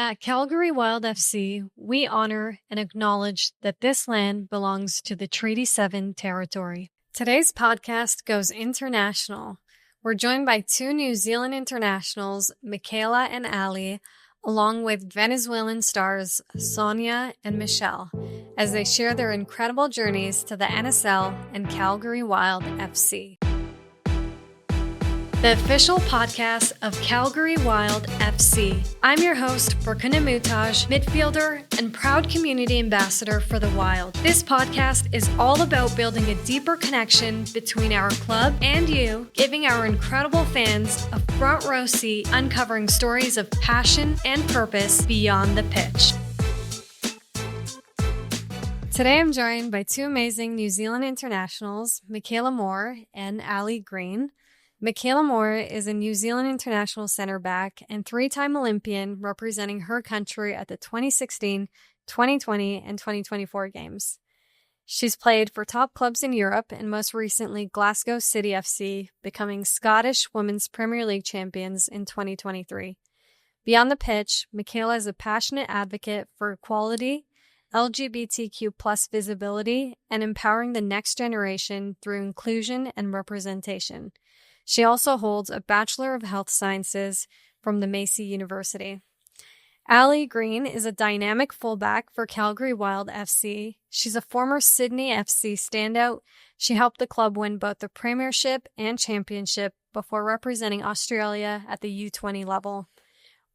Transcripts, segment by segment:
At Calgary Wild FC, we honor and acknowledge that this land belongs to the Treaty 7 territory. Today's podcast goes international. We're joined by two New Zealand internationals, Meikayla and Ali, along with Venezuelan stars Sonia and Michelle, as they share their incredible journeys to the NSL and Calgary Wild FC. The official podcast of Calgary Wild FC. I'm your host, Farkhunda Muhtaj, midfielder and proud community ambassador for the Wild. This podcast is all about building a deeper connection between our club and you, giving our incredible fans a front row seat, uncovering stories of passion and purpose beyond the pitch. Today I'm joined by two amazing New Zealand internationals, Meikayla Moore and Ali Green. Meikayla Moore is a New Zealand international center back and three-time Olympian representing her country at the 2016, 2020, and 2024 games. She's played for top clubs in Europe and most recently Glasgow City FC, becoming Scottish Women's Premier League champions in 2023. Beyond the pitch, Meikayla is a passionate advocate for equality, LGBTQ+ visibility, and empowering the next generation through inclusion and representation. She also holds a Bachelor of Health Sciences from the Massey University. Ali Green is a dynamic fullback for Calgary Wild FC. She's a former Sydney FC standout. She helped the club win both the Premiership and Championship before representing Australia at the U20 level.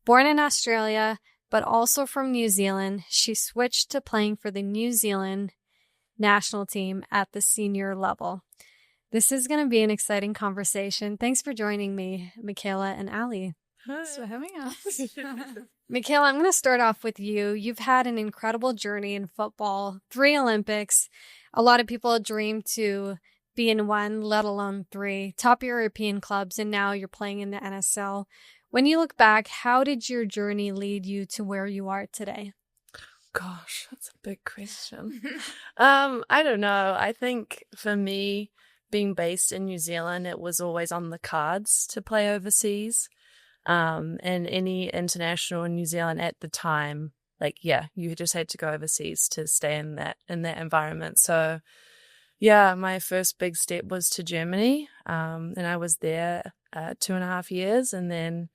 Born in Australia, but also from New Zealand, she switched to playing for the New Zealand national team at the senior level. This is going to be an exciting conversation. Thanks for joining me, Meikayla and Ali. Thanks for having us. Meikayla, I'm going to start off with you. You've had an incredible journey in football, 3 Olympics. A lot of people dream to be in 1, let alone 3. Top European clubs, and now you're playing in the NSL. When you look back, how did your journey lead you to where you are today? Gosh, that's a big question. I don't know. I think for me, being based in New Zealand, it was always on the cards to play overseas. And any international in New Zealand at the time, you just had to go overseas to stay in that environment. So, yeah, my first big step was to Germany, and I was there 2.5 years, and then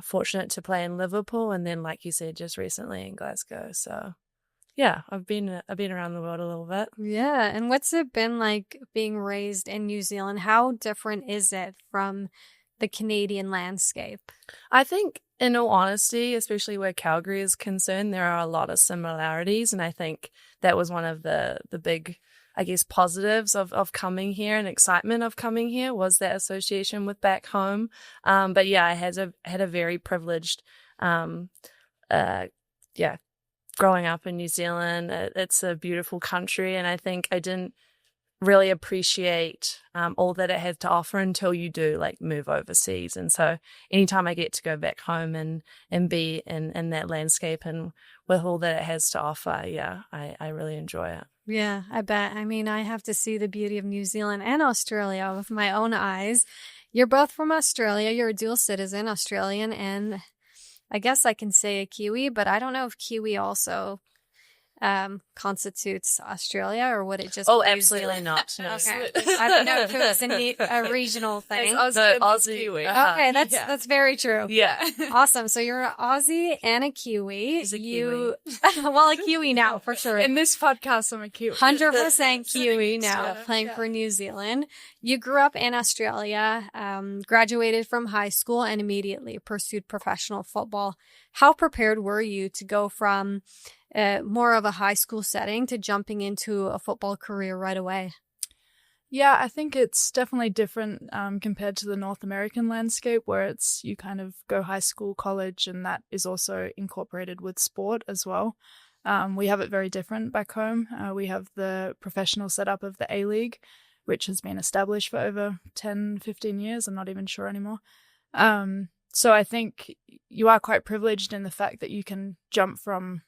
fortunate to play in Liverpool, and then, like you said, just recently in Glasgow. So, yeah, I've been around the world a little bit. Yeah, and what's it been like being raised in New Zealand? How different is it from the Canadian landscape? I think, in all honesty, especially where Calgary is concerned, there are a lot of similarities, and I think that was one of the big, I guess, positives of coming here and excitement of coming here was that association with back home. But yeah, I had a very privileged, growing up in New Zealand. It's a beautiful country, and I think I didn't really appreciate all that it has to offer until you do move overseas. And so anytime I get to go back home and be in that landscape and with all that it has to offer, yeah, I really enjoy it. Yeah, I bet. I mean, I have to see the beauty of New Zealand and Australia with my own eyes. You're both from Australia. You're a dual citizen, Australian, and I guess I can say a Kiwi, but I don't know if Kiwi also constitutes Australia, or would it just? Oh, absolutely not. No. Okay. I don't know if it was a regional thing. Aussie. Kiwi. Okay, that's very true. Yeah. Awesome. So you're an Aussie and a Kiwi. He's a Kiwi. Well, a Kiwi now for sure. In this podcast, I'm a Kiwi. 100% Kiwi now, playing for New Zealand. You grew up in Australia, graduated from high school, and immediately pursued professional football. How prepared were you to go from more of a high school setting to jumping into a football career right away? Yeah, I think it's definitely different compared to the North American landscape, where you kind of go high school, college, and that is also incorporated with sport as well. We have it very different back home. We have the professional setup of the A-League, which has been established for over 10, 15 years. I'm not even sure anymore. So I think you are quite privileged in the fact that you can jump from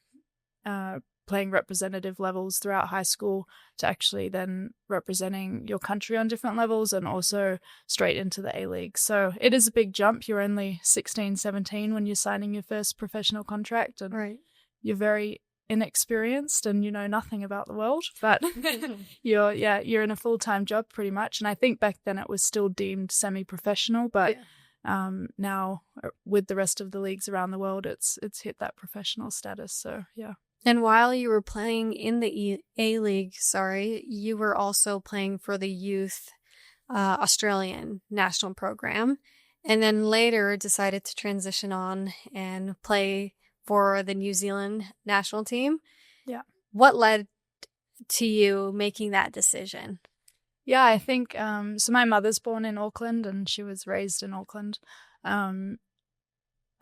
playing representative levels throughout high school to actually then representing your country on different levels and also straight into the A-League. So it is a big jump. You're only 16, 17 when you're signing your first professional contract, and you're very inexperienced and you know nothing about the world, but you're in a full-time job pretty much. And I think back then it was still deemed semi-professional, but now with the rest of the leagues around the world, it's hit that professional status. So yeah. And while you were playing in the A-League, you were also playing for the youth Australian national program, and then later decided to transition on and play for the New Zealand national team. Yeah. What led to you making that decision? Yeah, I think, so my mother's born in Auckland and she was raised in Auckland.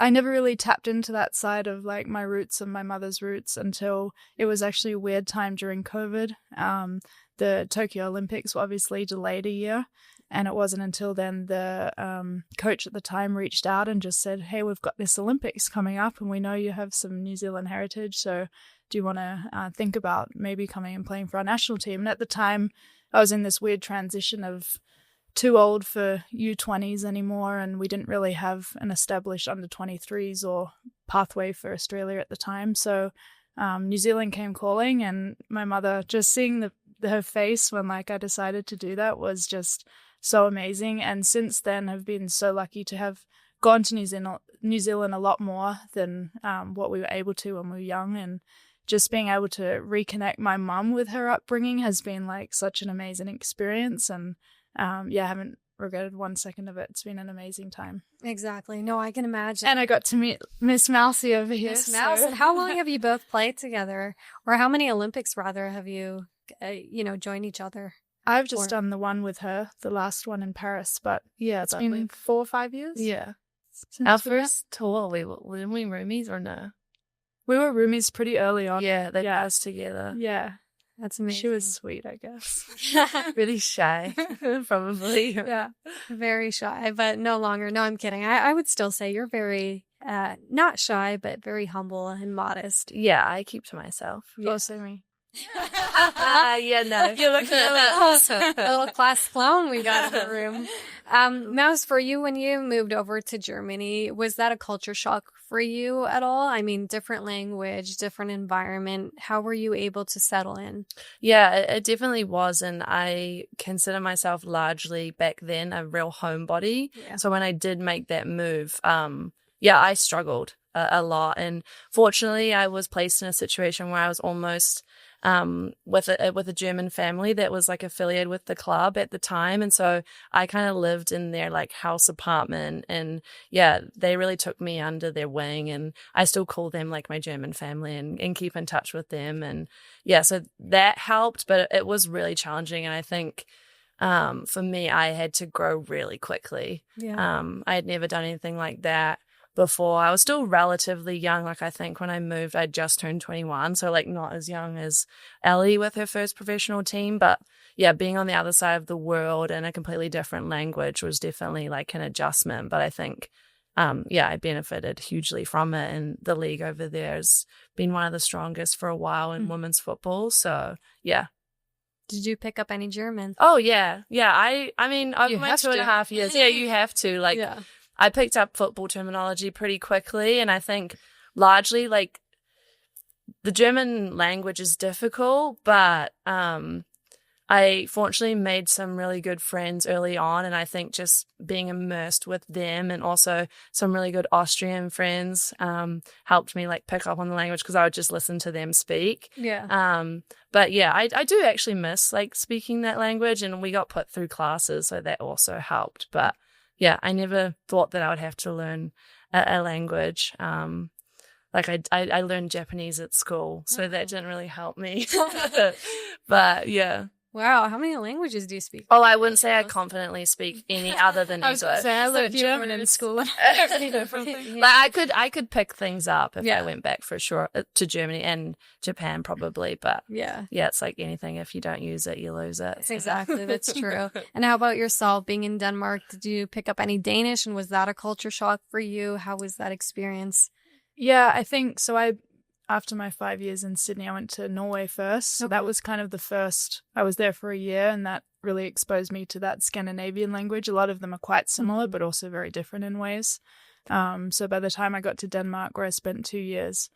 I never really tapped into that side of like my roots and my mother's roots until it was actually a weird time during COVID. The Tokyo Olympics were obviously delayed a year. And it wasn't until then the coach at the time reached out and just said, hey, we've got this Olympics coming up and we know you have some New Zealand heritage. So do you want to think about maybe coming and playing for our national team? And at the time, I was in this weird transition of too old for U20s anymore. And we didn't really have an established under 23s or pathway for Australia at the time. So New Zealand came calling, and my mother, just seeing her face when like I decided to do that was just so amazing. And since then have been so lucky to have gone to New Zealand a lot more than what we were able to when we were young, and just being able to reconnect my mum with her upbringing has been like such an amazing experience. And I haven't regretted 1 second of it. It's been an amazing time. Exactly. No, I can imagine. And I got to meet Miss Mousy over here. Miss Mouse. And how long have you both played together, or how many Olympics rather have you joined each other? I've just done the one with her, the last one in Paris, but yeah, it's been 4 or 5 years. Yeah. Our first tour, weren't we roomies or no? We were roomies pretty early on. Yeah, they got us together. Yeah. That's amazing. She was sweet, I guess. Really shy, probably. Yeah. Very shy, but no longer. No, I'm kidding. I would still say you're very, not shy, but very humble and modest. Yeah, I keep to myself. Yeah. Also me. Yeah, no. You're looking at a little class clown we got in the room. Mouse, for you, when you moved over to Germany, was that a culture shock for you at all? I mean, different language, different environment. How were you able to settle in? Yeah, it definitely was. And I consider myself largely back then a real homebody. Yeah. So when I did make that move, I struggled a lot. And fortunately, I was placed in a situation where I was almost with a German family that was like affiliated with the club at the time. And so I kind of lived in their like house apartment, and yeah, they really took me under their wing, and I still call them like my German family and keep in touch with them. And yeah, so that helped, but it was really challenging. And I think for me, I had to grow really quickly. Yeah. I had never done anything like that before. I was still relatively young. Like I think when I moved, I just turned 21. So like not as young as Ellie with her first professional team. But yeah, being on the other side of the world and a completely different language was definitely like an adjustment. But I think, I benefited hugely from it. And the league over there has been one of the strongest for a while in women's football. So yeah. Did you pick up any German? Oh yeah. Yeah. I mean, over my 2.5 years, yeah, you have to like, yeah. I picked up football terminology pretty quickly, and I think largely like the German language is difficult, but I fortunately made some really good friends early on, and I think just being immersed with them and also some really good Austrian friends helped me like pick up on the language because I would just listen to them speak. Yeah. But yeah, I do actually miss like speaking that language, and we got put through classes, so that also helped. But yeah, I never thought that I would have to learn a language. Like I learned Japanese at school, so that didn't really help me. But yeah. Wow, how many languages do you speak? Oh, I wouldn't say I confidently speak any other than English. I learned German in school. Like I could pick things up if I went back for sure to Germany and Japan probably, but yeah, it's like anything. If you don't use it, you lose it. Exactly, that's true. And how about yourself? Being in Denmark, did you pick up any Danish, and was that a culture shock for you? How was that experience? Yeah, I think so. after my 5 years in Sydney, I went to Norway first. So that was kind of the first. I was there for a year, and that really exposed me to that Scandinavian language. A lot of them are quite similar, but also very different in ways. So by the time I got to Denmark, where I spent 2 years,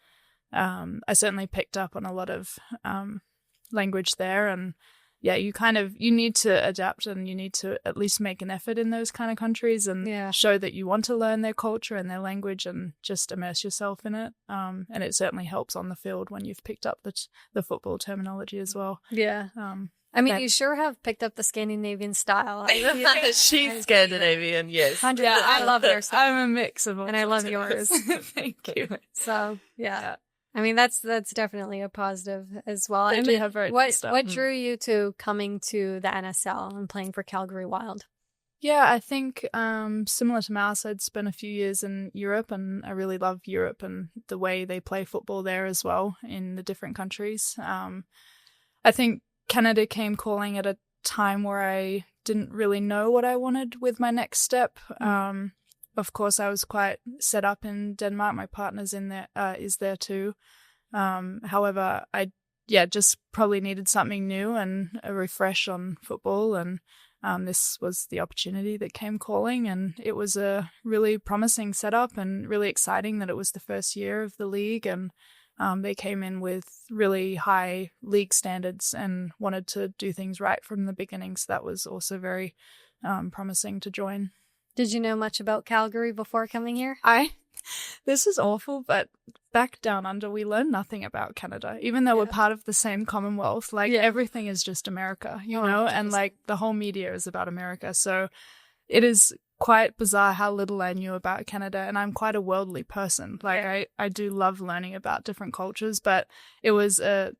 I certainly picked up on a lot of language there. And yeah, you need to adapt, and you need to at least make an effort in those kind of countries and show that you want to learn their culture and their language and just immerse yourself in it. And it certainly helps on the field when you've picked up the football terminology as well. Yeah. I mean, you sure have picked up the Scandinavian style. She's Scandinavian, yes. Yeah, I love their style. I'm a mix of all. And I love yours. Thank you. So, yeah. I mean, that's definitely a positive as well. They do have very good stuff. What drew you to coming to the NSL and playing for Calgary Wild? Yeah, I think similar to Mouse, I'd spent a few years in Europe, and I really love Europe and the way they play football there as well in the different countries. I think Canada came calling at a time where I didn't really know what I wanted with my next step. Of course, I was quite set up in Denmark. My partner's is there too. However, I just probably needed something new and a refresh on football. And this was the opportunity that came calling. And it was a really promising setup and really exciting that it was the first year of the league. And they came in with really high league standards and wanted to do things right from the beginning. So that was also very promising to join. Did you know much about Calgary before coming here? This is awful, but back down under, we learned nothing about Canada, even though we're part of the same Commonwealth. Everything is just America, you know, and the whole media is about America. So it is quite bizarre how little I knew about Canada, and I'm quite a worldly person. I do love learning about different cultures, but it was a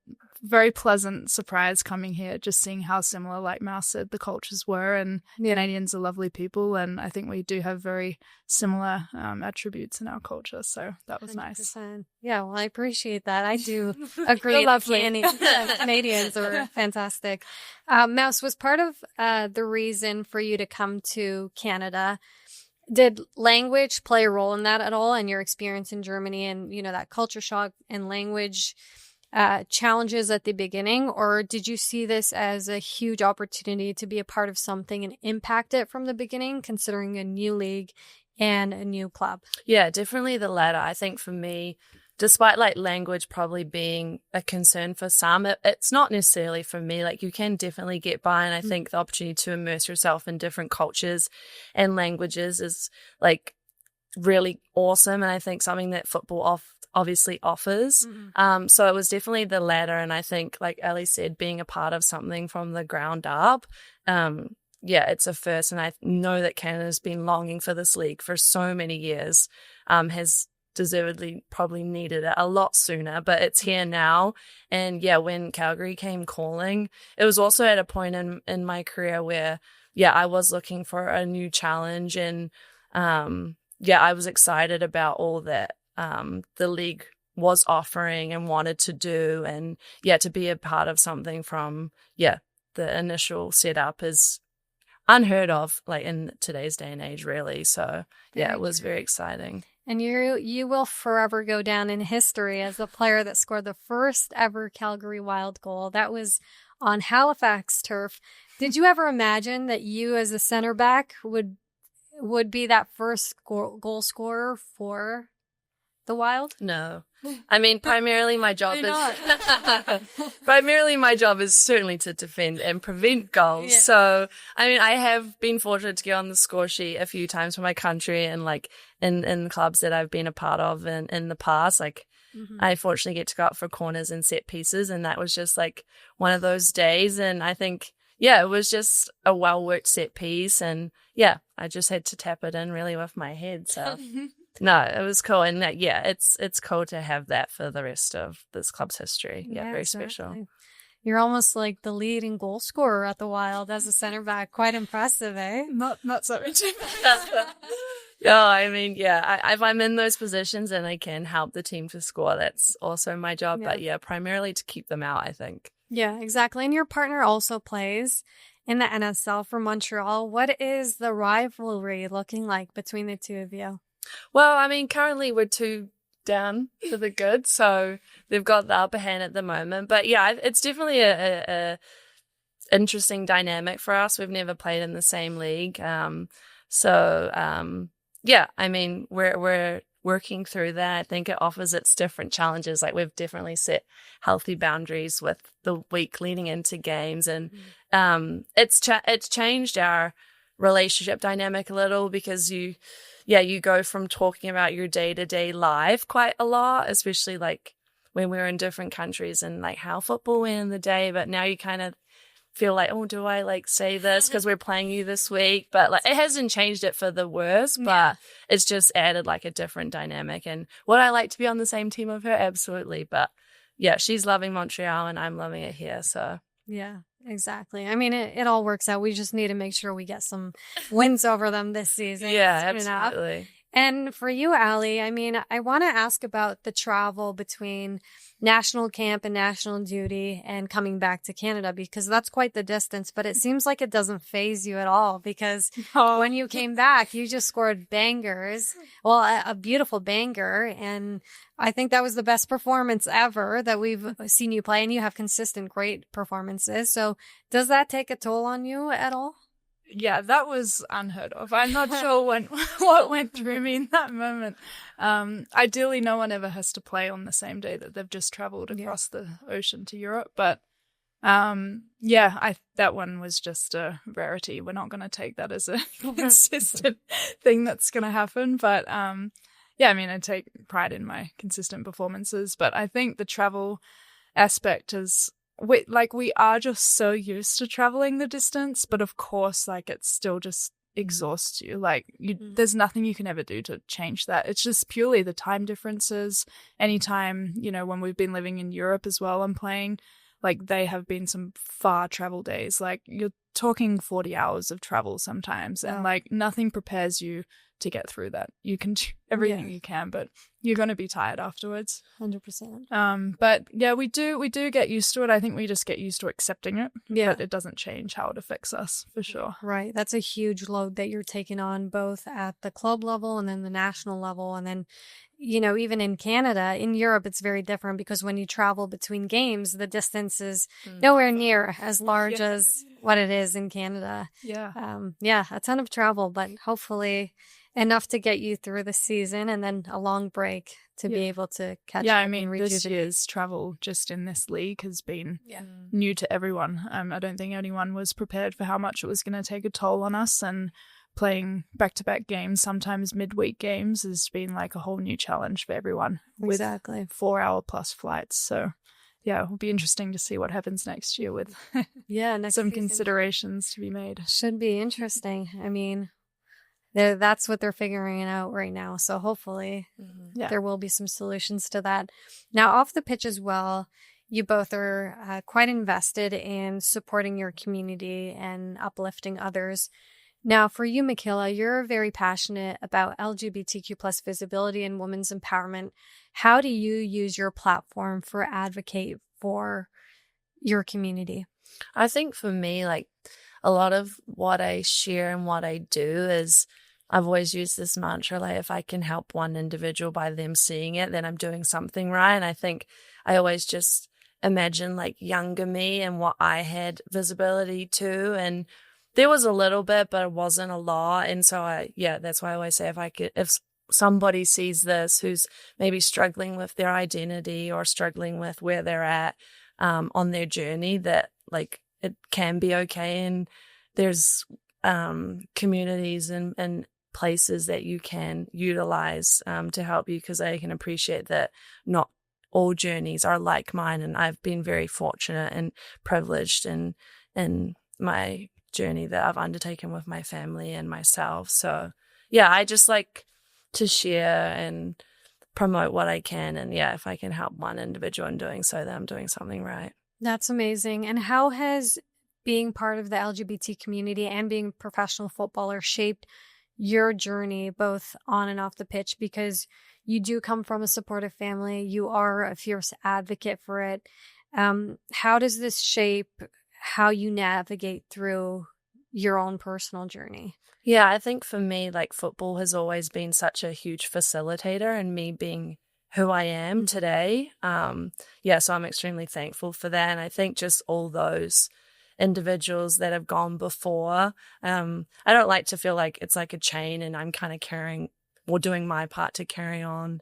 very pleasant surprise coming here, just seeing how similar, like Mouse said, the cultures were, and Canadians are lovely people, and I think we do have very similar attributes in our culture, so that was 100%. Nice. Yeah, well, I appreciate that. I do agree. Lovely. Canadians are fantastic. Mouse, was part of the reason for you to come to Canada, did language play a role in that at all, and your experience in Germany and, you know, that culture shock and language challenges at the beginning, or did you see this as a huge opportunity to be a part of something and impact it from the beginning, considering a new league and a new club? Yeah, definitely the latter. I think for me, despite language probably being a concern for some, it's not necessarily for me. You can definitely get by, and I think the opportunity to immerse yourself in different cultures and languages is really awesome, and I think something that football obviously offers. So it was definitely the latter, and I think, like Ellie said, being a part of something from the ground up, it's a first, and I know that Canada's been longing for this league for so many years, has deservedly probably needed it a lot sooner, but it's here now. And when Calgary came calling, it was also at a point in my career where I was looking for a new challenge, and I was excited about all that the league was offering and wanted to do, and to be a part of something from the initial setup is unheard of in today's day and age, really. So it was very exciting. And you will forever go down in history as the player that scored the first ever Calgary Wild goal. That was on Halifax turf. Did you ever imagine that you as a center back would be that first goal scorer for the Wild? No. I mean, primarily my job is certainly to defend and prevent goals. Yeah. So, I mean, I have been fortunate to get on the score sheet a few times for my country, and in clubs that I've been a part of in the past, I fortunately get to go up for corners and set pieces, and that was just one of those days. And I think, it was just a well-worked set piece, and I just had to tap it in really with my head. So no, it was cool. And it's cool to have that for the rest of this club's history. Yeah, very exactly. Special. You're almost like the leading goal scorer at the Wild as a center back. Quite impressive, eh? Not so much. No, I mean, if I'm in those positions and I can help the team to score, that's also my job. Yeah. But primarily to keep them out, I think. Yeah, exactly. And your partner also plays in the NSL for Montreal. What is the rivalry looking like between the two of you? Well, I mean, currently we're two down for the good. So they've got the upper hand at the moment. But yeah, it's definitely a interesting dynamic for us. We've never played in the same league. Yeah, I mean, we're working through that. I think it offers its different challenges. Like, we've definitely set healthy boundaries with the week leading into games, and it's changed our relationship dynamic a little, because you go from talking about your day-to-day life quite a lot, especially like when we're in different countries, and like how football went in the day, but now you kind of feel like, oh, do I like say this because we're playing you this week? But like, it hasn't changed it for the worse, but it's just added like a different dynamic. And would I like to be on the same team with her? Absolutely. But yeah, she's loving Montreal and I'm loving it here. So yeah, exactly. I mean, it all works out. We just need to make sure we get some wins over them this season. Yeah, absolutely. And for you, Allie, I mean, I want to ask about the travel between national camp and national duty and coming back to Canada, because that's quite the distance, but it seems like it doesn't faze you at all, because when you came back, you just scored bangers. Well, a beautiful banger. And I think that was the best performance ever that we've seen you play, and you have consistent great performances. So does that take a toll on you at all? Yeah, that was unheard of. I'm not sure what went through me in that moment. Ideally, no one ever has to play on the same day that they've just traveled across the ocean to Europe. But that one was just a rarity. We're not going to take that as a consistent thing that's going to happen. But I mean, I take pride in my consistent performances. But I think the travel aspect is, we are just so used to traveling the distance, but of course, like, it still just exhausts you. Like, there's nothing you can ever do to change that. It's just purely the time differences. Anytime, when we've been living in Europe as well and playing, like, they have been some far travel days. Like, you're talking 40 hours of travel sometimes, and like, nothing prepares you to get through that. You can do everything you can, but you're going to be tired afterwards. 100%. But yeah, we do get used to it. I think we just get used to accepting it. But it doesn't change how it affects us, for sure. Right. That's a huge load that you're taking on, both at the club level and then the national level. And then, even in Canada, in Europe, it's very different, because when you travel between games, the distance is nowhere near as large as what it is in Canada. Yeah. A ton of travel, but hopefully enough to get you through the season, and then a long break to be able to catch up. Yeah, I mean, this year's travel just in this league has been new to everyone. I don't think anyone was prepared for how much it was going to take a toll on us, and playing back-to-back games, sometimes midweek games, has been like a whole new challenge for everyone. Exactly. With 4-hour-plus flights. So yeah, it'll be interesting to see what happens next year with next some season. Considerations to be made. Should be interesting. I mean, that's what they're figuring out right now. So hopefully there will be some solutions to that. Now, off the pitch as well, you both are quite invested in supporting your community and uplifting others. Now, for you, Meikayla, you're very passionate about LGBTQ plus visibility and women's empowerment. How do you use your platform for advocate for your community? I think for me, like, a lot of what I share and what I do is, I've always used this mantra, like, if I can help one individual by them seeing it, then I'm doing something right. And I think I always just imagine like younger me and what I had visibility to. And there was a little bit, but it wasn't a lot. And so that's why I always say, if somebody sees this who's maybe struggling with their identity or struggling with where they're at on their journey, that like it can be okay. And there's communities and places that you can utilize to help you, because I can appreciate that not all journeys are like mine, and I've been very fortunate and privileged in my journey that I've undertaken with my family and myself. So yeah, I just like to share and promote what I can, and if I can help one individual in doing so, then I'm doing something right. That's amazing. And how has being part of the LGBT community and being a professional footballer shaped your journey, both on and off the pitch? Because you do come from a supportive family. You are a fierce advocate for it. How does this shape how you navigate through your own personal journey? Yeah, I think for me, like, football has always been such a huge facilitator, and me who I am today. So I'm extremely thankful for that. And I think just all those individuals that have gone before, I don't like to feel like it's like a chain and I'm kind of carrying or doing my part to carry on,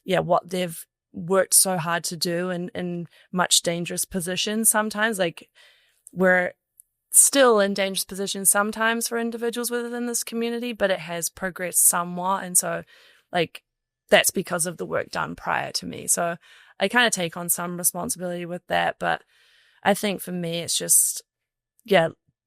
what they've worked so hard to do in much dangerous positions sometimes. Like, we're still in dangerous positions sometimes for individuals within this community, but it has progressed somewhat. And so, like, that's because of the work done prior to me. So I kind of take on some responsibility with that. But I think for me, it's just,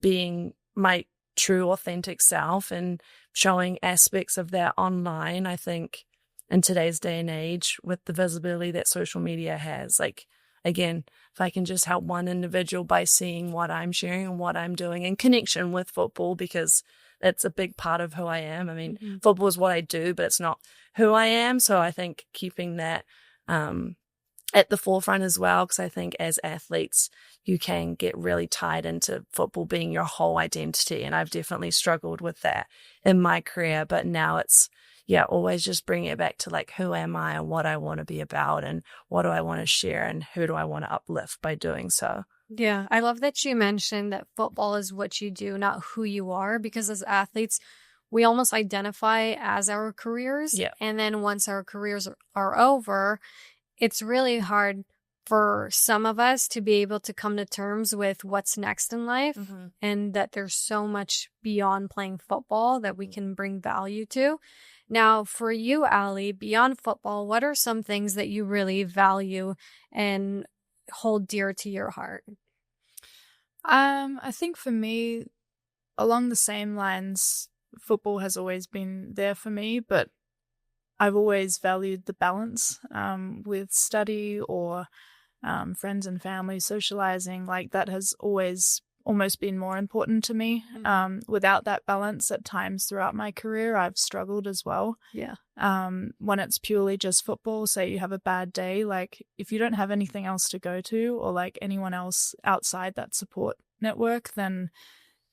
being my true, authentic self and showing aspects of that online. I think in today's day and age, with the visibility that social media has, like, again, if I can just help one individual by seeing what I'm sharing and what I'm doing in connection with football, because that's a big part of who I am. I mean, football is what I do, but it's not who I am. So I think keeping that at the forefront as well, because I think as athletes, you can get really tied into football being your whole identity. And I've definitely struggled with that in my career. But now it's, always just bring it back to like, who am I and what I want to be about and what do I want to share and who do I want to uplift by doing so. Yeah, I love that you mentioned that football is what you do, not who you are, because as athletes, we almost identify as our careers. Yeah. And then once our careers are over, it's really hard for some of us to be able to come to terms with what's next in life, and that there's so much beyond playing football that we can bring value to. Now, for you, Allie, beyond football, what are some things that you really value and hold dear to your heart? I think for me, along the same lines, football has always been there for me, but I've always valued the balance with study or friends and family, socializing. Like, that has always almost been more important to me. Without that balance, at times throughout my career, I've struggled as well. Yeah. When it's purely just football, say you have a bad day, like, if you don't have anything else to go to or like anyone else outside that support network, then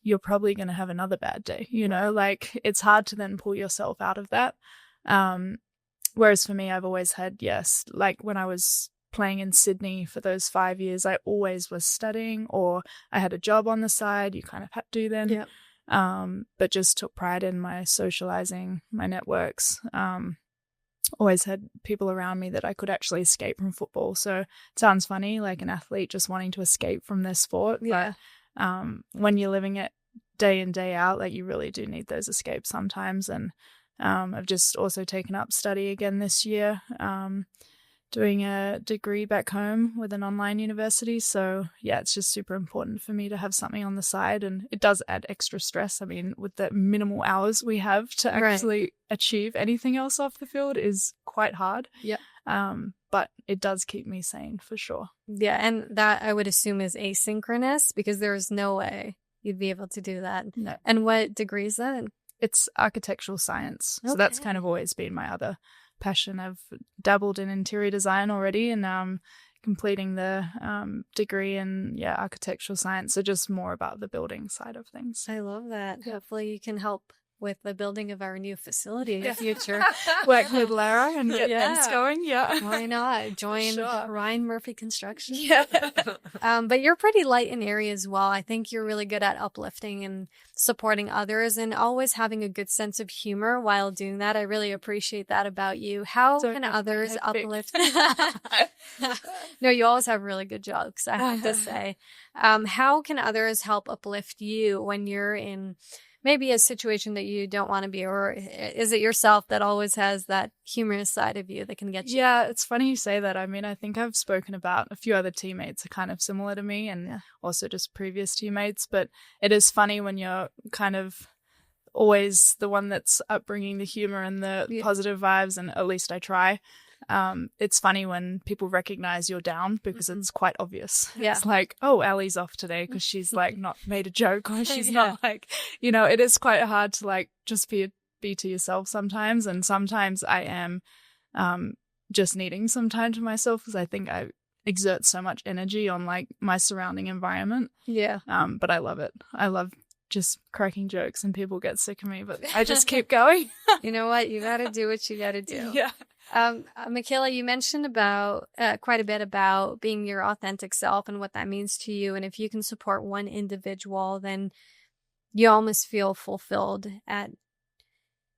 you're probably going to have another bad day, like, it's hard to then pull yourself out of that. Whereas for me, I've always had, like when I was playing in Sydney for those 5 years, I always was studying, or I had a job on the side. You kind of had to then. Yep. But just took pride in my socializing, my networks. Always had people around me that I could actually escape from football. So it sounds funny, like an athlete just wanting to escape from their sport. Yeah. But when you're living it day in, day out, like, you really do need those escapes sometimes. And I've just also taken up study again this year, doing a degree back home with an online university. So it's just super important for me to have something on the side, and it does add extra stress. I mean, with the minimal hours we have to actually achieve anything else off the field is quite hard. Yeah. But it does keep me sane for sure. Yeah, and that I would assume is asynchronous, because there's no way you'd be able to do that. No. And what degree is that? It's architectural science. So that's kind of always been my other passion. I've dabbled in interior design already, and completing the degree in architectural science. So just more about the building side of things. I love that. Hopefully you can help with the building of our new facility in the future. Work with Lara and get things going. Yeah. Why not? Join Ryan Murphy Construction. Yeah. But you're pretty light in area as well. I think you're really good at uplifting and supporting others, and always having a good sense of humor while doing that. I really appreciate that about you. How can others uplift? No, you always have really good jokes, I have to say. How can others help uplift you when you're in maybe a situation that you don't want to be, or is it yourself that always has that humorous side of you that can get you? Yeah, it's funny you say that. I mean, I think I've spoken about a few other teammates are kind of similar to me, and also just previous teammates, but it is funny when you're kind of always the one that's upbringing the humor and the positive vibes, and at least I try. It's funny when people recognize you're down, because it's quite obvious. Yeah. It's like, oh, Allie's off today because she's like not made a joke, or she's not like, it is quite hard to like just be to yourself sometimes. And sometimes I am just needing some time to myself, because I think I exert so much energy on like my surrounding environment. Yeah. But I love it. I love just cracking jokes, and people get sick of me, but I just keep going. You know what? You got to do what you got to do. Yeah. Meikayla, you mentioned about quite a bit about being your authentic self and what that means to you. And if you can support one individual, then you almost feel fulfilled at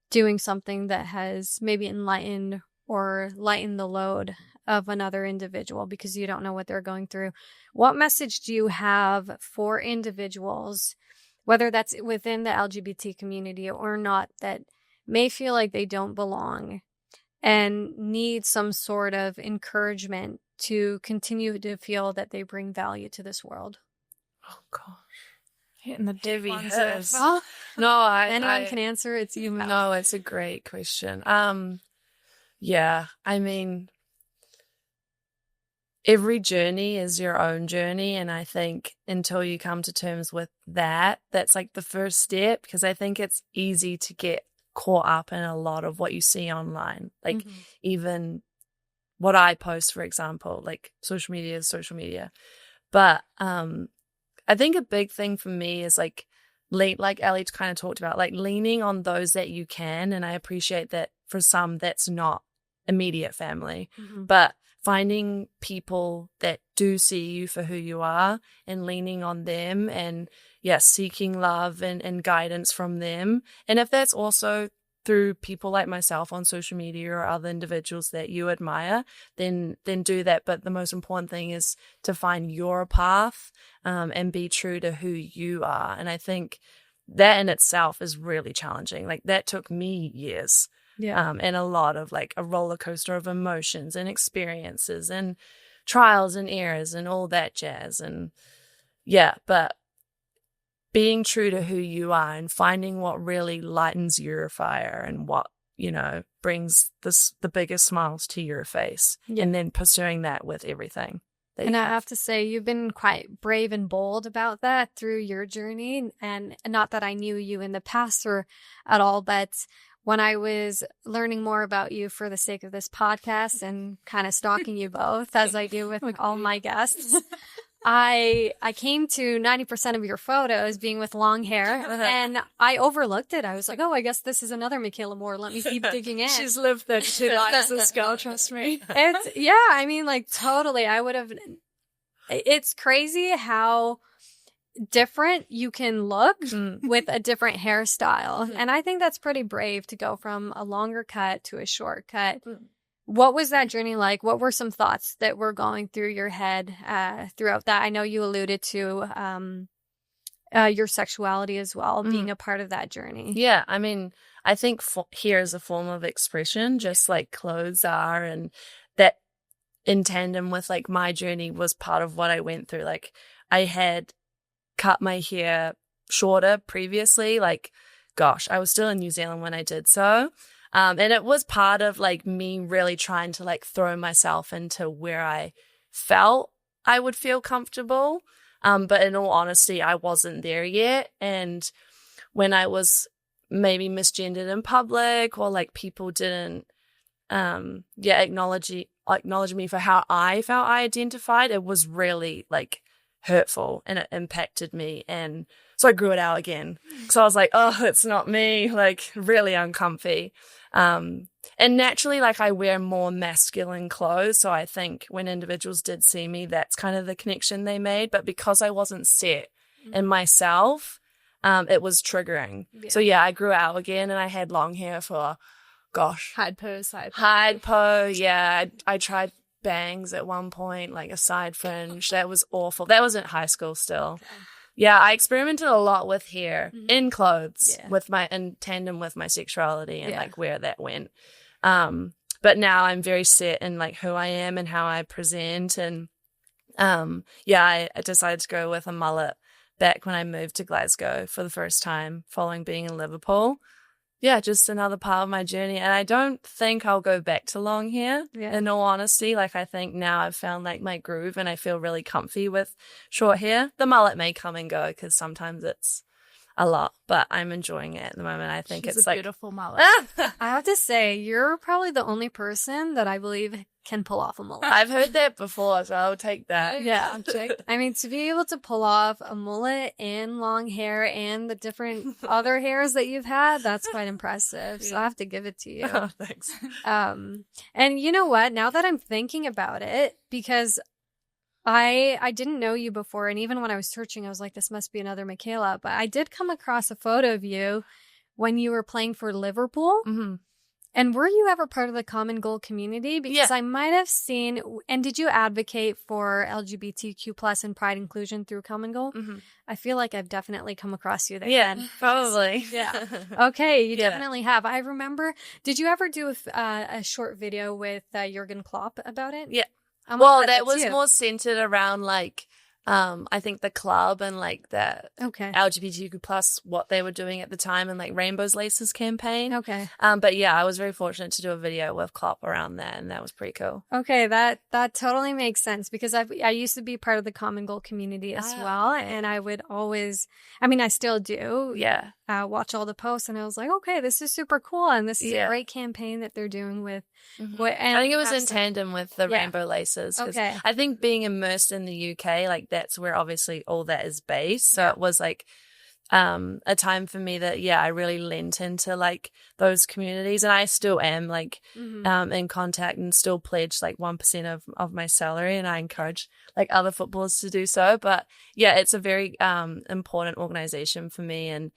doing something that has maybe enlightened or lightened the load of another individual because you don't know what they're going through. What message do you have for individuals, whether that's within the LGBT community or not, that may feel like they don't belong and need some sort of encouragement to continue to feel that they bring value to this world? Oh, gosh. Hitting the Heavy ones hitters. there. No, Anyone can answer. It's you. Mel. No, it's a great question. Yeah, I mean, every journey is your own journey. And I think until you come to terms with that, that's like the first step, because I think it's easy to get caught up in a lot of what you see online. Like even what I post, for example, like social media is social media. But I think a big thing for me is like Ali kind of talked about, like leaning on those that you can. And I appreciate that for some that's not immediate family, but finding people that do see you for who you are and leaning on them and seeking love and guidance from them. And if that's also through people like myself on social media or other individuals that you admire, then do that. But the most important thing is to find your path and be true to who you are. And I think that in itself is really challenging. Like that took me years. Yeah. And a lot of like a roller coaster of emotions and experiences and trials and errors and all that jazz. And but being true to who you are and finding what really lightens your fire and what, brings the biggest smiles to your face, and then pursuing that with everything. And I have to say, you've been quite brave and bold about that through your journey. And not that I knew you in the past or at all, but when I was learning more about you for the sake of this podcast and kind of stalking you both, as I do with all my guests, I came to 90% of your photos being with long hair, and I overlooked it. I was like, oh, I guess this is another Meikayla Moore. Let me keep digging in. She's lived 32 lives, this girl, trust me. I mean, like, totally. I would have... It's crazy how different you can look with a different hairstyle. And I think that's pretty brave to go from a longer cut to a short cut. What was that journey like? What were some thoughts that were going through your head throughout that? I know you alluded to your sexuality as well, being a part of that journey. Yeah, I mean, I think hair is a form of expression, just like clothes are. And that in tandem with like my journey was part of what I went through. Like I had cut my hair shorter previously. Like, gosh, I was still in New Zealand when I did so. And it was part of like me really trying to like throw myself into where I felt I would feel comfortable. But in all honesty, I wasn't there yet. And when I was maybe misgendered in public or like people didn't, acknowledge me for how I felt I identified, it was really like hurtful and it impacted me. And so I grew it out again. So I was like, oh, it's not me, like really uncomfy. And naturally, like I wear more masculine clothes. So I think when individuals did see me, that's kind of the connection they made. But because I wasn't set in myself, it was triggering. Yeah. So I grew out again and I had long hair for, gosh. Hide po. Yeah. I tried bangs at one point, like a side fringe. That was awful. That was in high school still. Okay. Yeah, I experimented a lot with hair in clothes in tandem with my sexuality and like where that went. But now I'm very set in like who I am and how I present. And I decided to go with a mullet back when I moved to Glasgow for the first time following being in Liverpool. Yeah, just another part of my journey. And I don't think I'll go back to long hair, in all honesty. Like, I think now I've found, like, my groove and I feel really comfy with short hair. The mullet may come and go because sometimes it's a lot, but I'm enjoying it at the moment. I think She's it's a like beautiful mullet. I have to say, you're probably the only person that I believe can pull off a mullet. I've heard that before, so I'll take that. Yeah. I mean, to be able to pull off a mullet and long hair and the different other hairs that you've had, that's quite impressive. So I have to give it to you. Oh, thanks. And you know what? Now that I'm thinking about it, because I didn't know you before, and even when I was searching, I was like, this must be another Meikayla. But I did come across a photo of you when you were playing for Liverpool. Mm-hmm. And were you ever part of the Common Goal community? Because I might have seen, and did you advocate for LGBTQ plus and pride inclusion through Common Goal? Mm-hmm. I feel like I've definitely come across you there. Yeah, then. probably. Yeah. Okay, you definitely have. I remember, did you ever do a short video with Jurgen Klopp about it? Yeah. Well, that was more centered around like, I think the club and like the LGBTQ plus what they were doing at the time and like Rainbow's Laces campaign. Okay. But yeah, I was very fortunate to do a video with Klopp around that, and that was pretty cool. Okay, that totally makes sense because I used to be part of the Common Goal community as well, and I would always, I mean, I still do. Yeah. Watch all the posts, and I was like, okay, this is super cool, and this is a great campaign that they're doing with. And I think it was in tandem with the Rainbow Laces. Okay. I think being immersed in the UK, like that's where obviously all that is based. So it was like a time for me that I really lent into like those communities, and I still am like in contact and still pledge like 1% of my salary, and I encourage like other footballers to do so. But it's a very important organization for me, and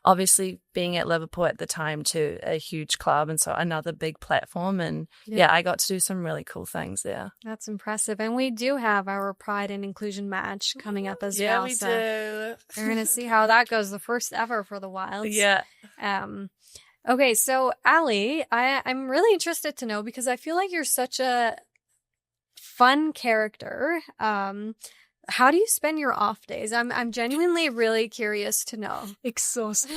obviously being at Liverpool at the time too, a huge club, and so another big platform, and I got to do some really cool things there. That's impressive. And we do have our Pride and Inclusion match coming up as well. Yeah, we do. We're going to see how that goes, the first ever for the Wilds. Yeah. Okay, so Ali, I'm really interested to know because I feel like you're such a fun character. How do you spend your off days? I'm genuinely really curious to know. Exhausting.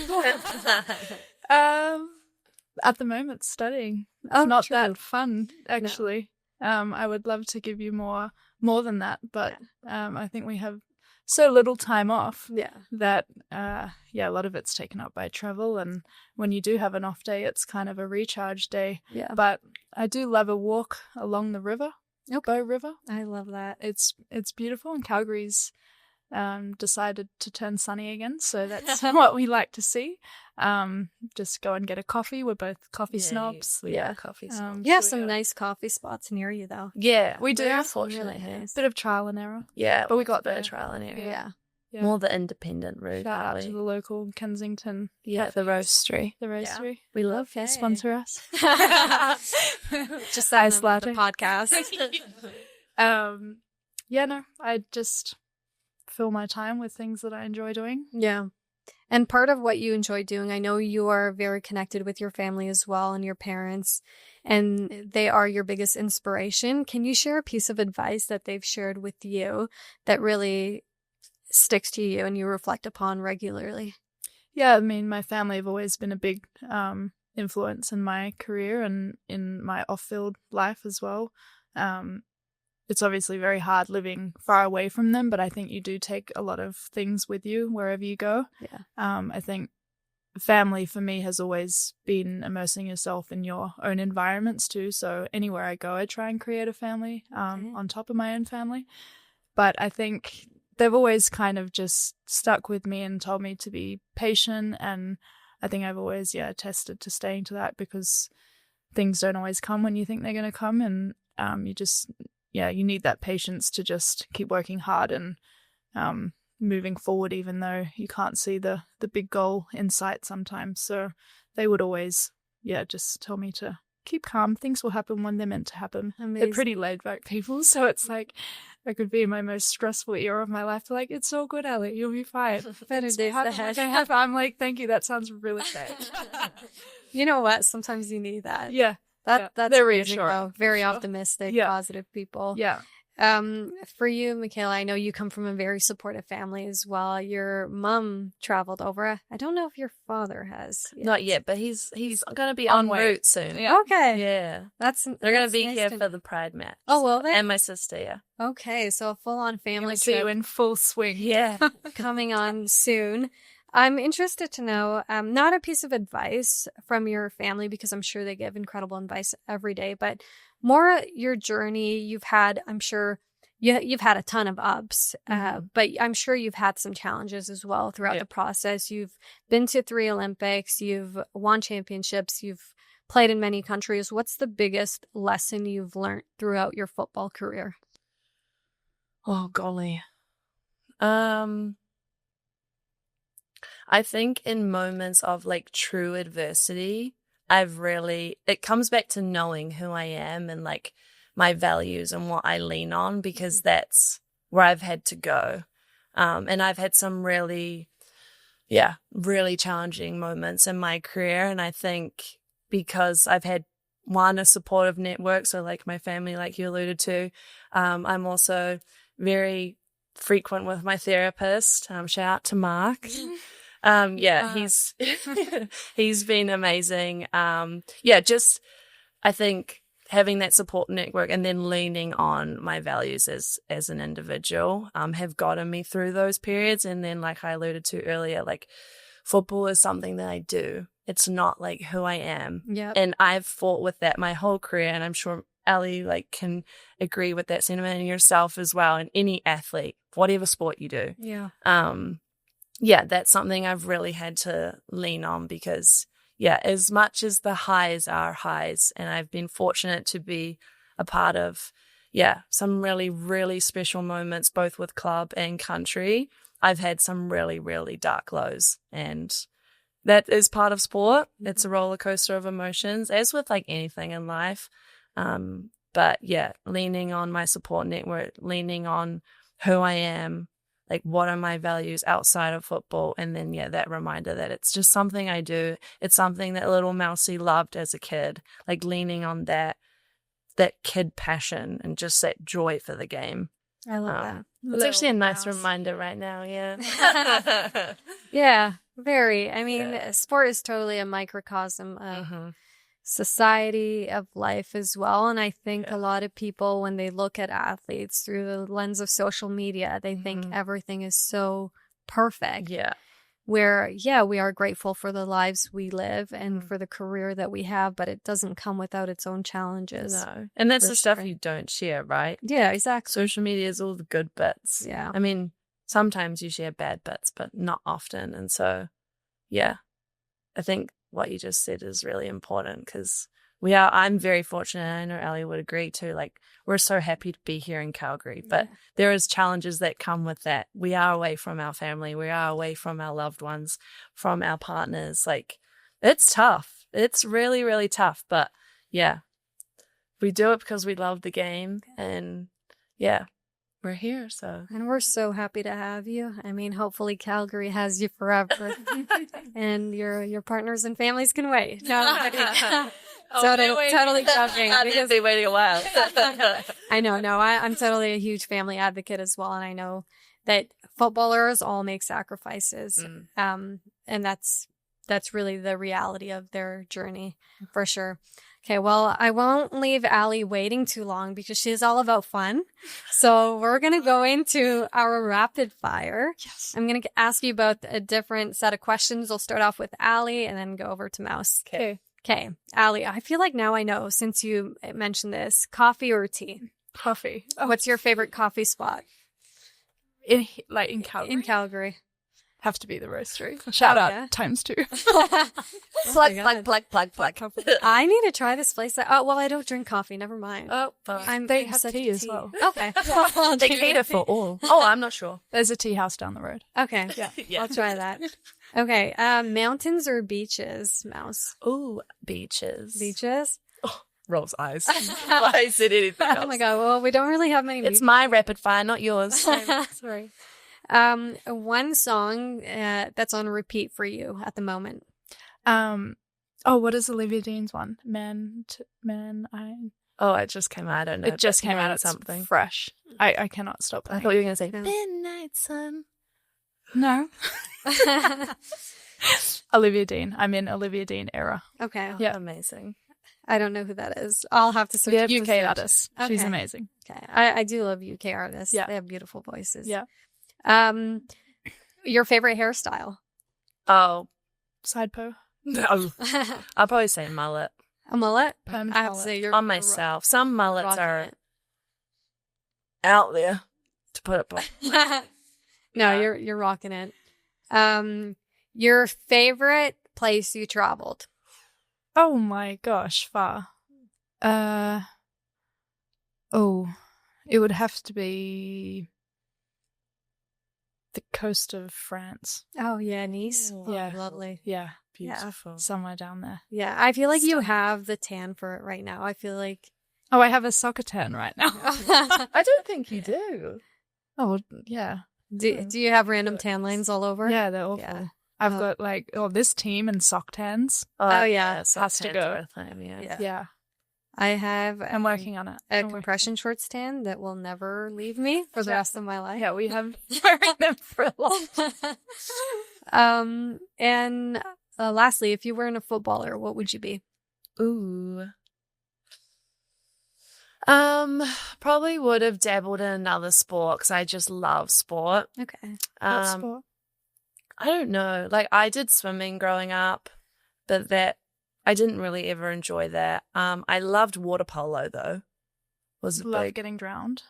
At the moment, studying. It's not that fun, actually. No. I would love to give you more than that, but I think we have so little time off that a lot of it's taken up by travel, and when you do have an off day, it's kind of a recharge day. Yeah. But I do love a walk along the river. Bow River. I love that. It's beautiful, and Calgary's decided to turn sunny again, so that's what we like to see. Just go and get a coffee. We're both coffee snobs. We are coffee snobs. You have some nice coffee spots near you, though. Yeah, we do. Unfortunately, nice. Bit of trial and error. Yeah, but we got there. Trial and error. Yeah. More the independent route. Shout out to the local Kensington. Yeah, the roastery. The roastery. Yeah. We love it. Sponsor us. Just ice latte podcast. I just fill my time with things that I enjoy doing. Yeah. And part of what you enjoy doing, I know you are very connected with your family as well and your parents, and they are your biggest inspiration. Can you share a piece of advice that they've shared with you that really sticks to you and you reflect upon regularly? Yeah, I mean, my family have always been a big influence in my career and in my off-field life as well. It's obviously very hard living far away from them, but I think you do take a lot of things with you wherever you go. Yeah. I think family for me has always been immersing yourself in your own environments too. So anywhere I go, I try and create a family on top of my own family. But I think they've always kind of just stuck with me and told me to be patient, and I think I've always attested to staying to that, because things don't always come when you think they're going to come, and you just you need that patience to just keep working hard and moving forward, even though you can't see the big goal in sight sometimes. So they would always just tell me to keep calm. Things will happen when they're meant to happen. Amazing. They're pretty laid back people, so it's like I could be in my most stressful era of my life. They're like, it's all good, Ali, you'll be fine. Better days ahead. I'm like, thank you, that sounds really great. You know what? Sometimes you need that. Yeah. That's they're amazing, reassuring. though. Very optimistic, positive people. Yeah. For you, Meikayla, I know you come from a very supportive family as well. Your mom traveled over. I don't know if your father has yet. Not yet, but he's going to be en route soon. Yeah. Okay. Yeah. They're going to be here for the Pride match. Oh, will they? And my sister, yeah. Okay, so a full-on family see trip. you in full swing. Yeah. Coming on soon. I'm interested to know, not a piece of advice from your family, because I'm sure they give incredible advice every day, but more your journey. You've had, I'm sure, you've had a ton of ups, but I'm sure you've had some challenges as well throughout the process. You've been to 3 Olympics, you've won championships, you've played in many countries. What's the biggest lesson you've learned throughout your football career? Oh, golly. I think in moments of like true adversity, it comes back to knowing who I am and like my values and what I lean on, because that's where I've had to go. And I've had some really challenging moments in my career. And I think because I've had a supportive network, so like my family, like you alluded to, I'm also very frequent with my therapist. Shout out to Mark. He's been amazing. Just I think having that support network and then leaning on my values as an individual have gotten me through those periods. And then, like I alluded to earlier, like football is something that I do. It's not like who I am. Yep. And I've fought with that my whole career, and I'm sure Ali like can agree with that sentiment, and yourself as well, and any athlete, whatever sport you do. That's something I've really had to lean on, because as much as the highs are highs, and I've been fortunate to be a part of some really, really special moments both with club and country, I've had some really, really dark lows, and that is part of sport. It's a roller coaster of emotions, as with like anything in life. But leaning on my support network, leaning on who I am, like what are my values outside of football, and then that reminder that it's just something I do. It's something that little Mousy loved as a kid, like leaning on that kid passion and just that joy for the game. I love that. It's actually a nice reminder right now. Yeah, very. I mean, sport is totally a microcosm of society, of life as well. And I think a lot of people, when they look at athletes through the lens of social media, they think everything is so perfect. Where, we are grateful for the lives we live and for the career that we have, but it doesn't come without its own challenges. No. And that's the stuff you don't share, right? Yeah, exactly. Social media is all the good bits. Yeah. I mean, sometimes you share bad bits, but not often. And so, I think what you just said is really important, because I'm very fortunate. I know Ali would agree too. Like, we're so happy to be here in Calgary, but there is challenges that come with that. We are away from our family. We are away from our loved ones, from our partners. Like, it's tough. It's really, really tough. But we do it because we love the game, and we're here. So, and we're so happy to have you. I mean, hopefully Calgary has you forever, and your partners and families can wait. No, I'm kidding. Totally joking. I didn't be waiting a while. I know. No, I'm totally a huge family advocate as well, and I know that footballers all make sacrifices, and that's really the reality of their journey, for sure. Okay, well, I won't leave Ali waiting too long, because she's all about fun. So we're going to go into our rapid fire. Yes. I'm going to ask you about a different set of questions. We'll start off with Ali and then go over to Mouse. Okay, Ali, I feel like now I know, since you mentioned this, coffee or tea? Coffee. What's your favorite coffee spot? In Calgary? In Calgary. Have to be the roastery. Shout out times 2. Plug. I need to try this place. I don't drink coffee. Never mind. Oh, they have tea as well. Okay. They cater for all. Oh, I'm not sure. There's a tea house down the road. Okay. Yeah. I'll try that. Okay. Mountains or beaches, Mouse? Ooh, beaches. Beaches? Oh, rolls eyes. Why is it anything else? Oh my God. Well, we don't really have many beaches. It's my rapid fire, not yours. Sorry. One song that's on repeat for you at the moment. What is Olivia Dean's one? Oh, it just came out. I don't know. It just came out. It's something fresh. I cannot stop playing. I thought you were going to say Midnight Sun. No. Olivia Dean. I'm in Olivia Dean era. Okay. Yeah. Amazing. I don't know who that is. I'll have to search. UK artist. Okay. She's amazing. Okay. I do love UK artists. Yeah. They have beautiful voices. Yeah. Your favorite hairstyle? Oh, Side po. no. I'll probably say mullet. A mullet? Permed I have to mullet. say you're On myself. Some mullets rocking are it. out there, to put it bluntly. No, Yeah. you're rocking it. Your favorite place you traveled? Oh my gosh, far. It would have to be the coast of France. Oh yeah, Nice. Oh, Oh, yeah. lovely. Yeah, Beautiful. somewhere down there. Yeah, I feel like you Stunning. have the tan for it right now. I feel like. Oh, I have a soccer tan right now. I don't think you do. Oh, yeah. do you have random tan lines all over? Yeah, they're awful. Yeah. I've Oh. got like, this team and sock tans. Oh, yeah. Has to go. Yeah. Yeah, I have I'm working on it. a I'm working compression shorts tan that will never leave me for the Yeah. rest of my on it. life. Yeah, we have wearing them for a long time. And lastly, if you weren't a footballer, what would you be? Ooh. Probably would have dabbled in another sport because I just love sport. Okay. What sport? I don't know. Like I did swimming growing up, but that I didn't really ever enjoy that. I loved water polo though. Was Love big. getting drowned.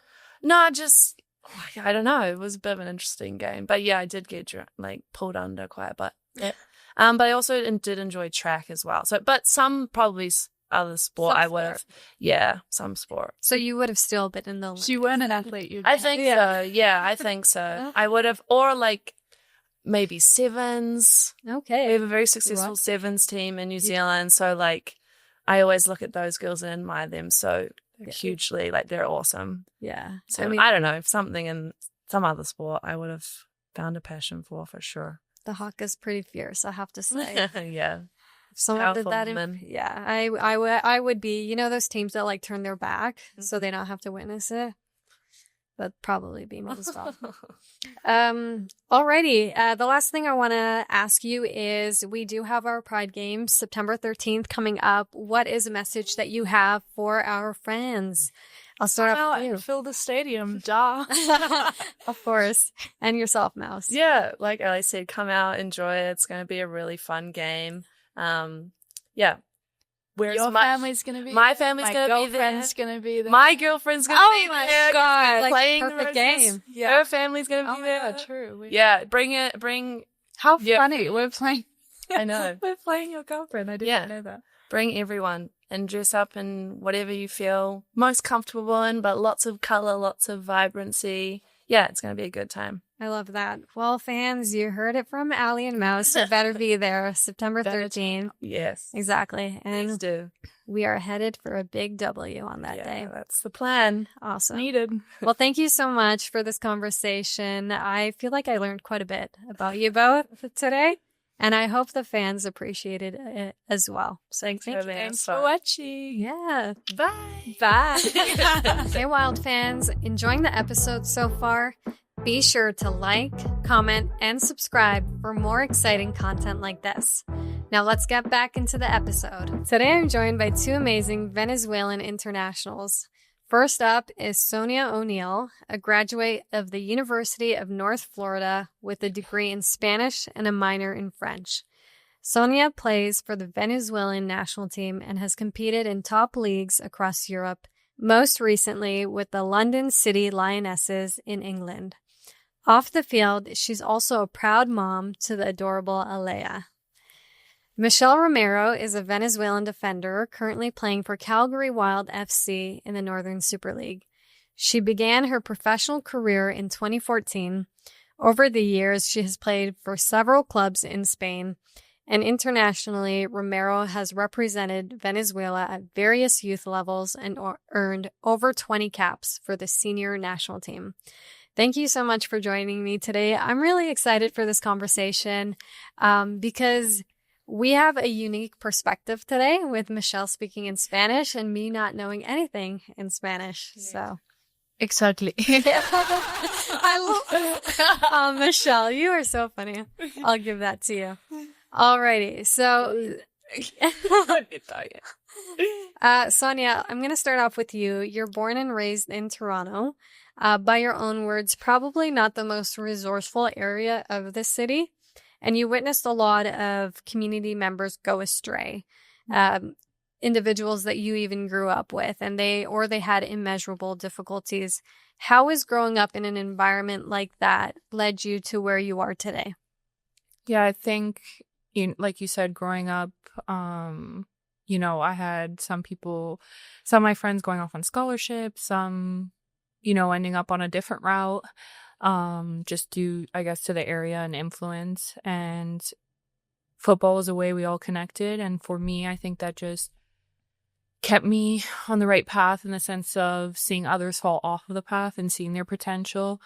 No, just I don't know. It was a bit of an interesting game, but yeah, I did get pulled under quite a bit. Yeah. But I also did enjoy track as well. So, but some probably other sport Some I would have. Yeah, some sport. So you would have still been in the So you weren't an athlete. You I think so. Yeah, I think so. I would have, or like maybe sevens. We Okay. have a very successful Right. sevens team in New Zealand. So like, I always look at those girls and admire them so hugely. Like they're awesome. Yeah. So I mean, I don't know, something in some other sport I would have found a passion for sure. the hawk is pretty fierce, I have to say. Yeah. If someone did Powerful that, woman. yeah, I would be, those teams that like turn their back so they don't have to witness it. That'd probably be me as well. Alrighty. The last thing I want to ask you is we do have our Pride Games September 13th coming up. What is a message that you have for our friends? I'll start off with you. Fill the stadium, duh. Of course. And yourself, Mouse. Yeah, like Ellie said, come out, enjoy it. It's going to be a really fun game. Yeah. Where's Your family's gonna be. my there. family's My gonna be there. girlfriend's gonna be there. My girlfriend's going to Oh be my there. God. Like, playing the perfect roses. game. Yeah. Her family's going to Oh be my there. god, true. Yeah, bring How Yeah. funny. We're playing. I know. We're playing your girlfriend. I didn't Yeah. know that. Bring everyone and dress up in whatever you feel most comfortable in, but lots of color, lots of vibrancy. Yeah, it's going to be a good time. I love that. Well, fans, you heard it from Allie and Mouse. So better be there September Better 13th. Yes. Exactly. Please And do. we are headed for a big W on that Yeah, day. that's the plan. Awesome. Needed. Well, thank you so much for this conversation. I feel like I learned quite a bit about you both today, and I hope the fans appreciated it as well. So Thanks for having Thanks us. for watching. yeah. Bye. Bye. Hey, Wild fans, enjoying the episode so far? Be sure to like, comment, and subscribe for more exciting content like this. Now let's get back into the episode. Today I'm joined by two amazing Venezuelan internationals. First up is Sonia O'Neill, a graduate of the University of North Florida with a degree in Spanish and a minor in French. Sonia plays for the Venezuelan national team and has competed in top leagues across Europe, most recently with the London City Lionesses in England. Off the field, she's also a proud mom to the adorable Alea. Michelle Romero is a Venezuelan defender currently playing for Calgary Wild FC in the Northern Super League. She began her professional career in 2014. Over the years, she has played for several clubs in Spain, and internationally, Romero has represented Venezuela at various youth levels and earned over 20 caps for the senior national team. Thank you so much for joining me today. I'm really excited for this conversation because we have a unique perspective today with Michelle speaking in Spanish and me not knowing anything in Spanish. So, Exactly. Michelle, you are so funny. I'll give that to you. Alrighty. So, Sonia, I'm going to start off with you. You're born and raised in Toronto. By your own words, probably not the most resourceful area of the city. and you witnessed a lot of community members go astray. Individuals that you even grew up with, and they had immeasurable difficulties. How has growing up in an environment like that led you to where you are today? Yeah, I think, like you said, growing up, I had some of my friends going off on scholarships, some, ending up on a different route, just due, I guess, to the area and influence. And football was a way we all connected. And for me, I think that just kept me on the right path in the sense of seeing others fall off of the path and seeing their potential.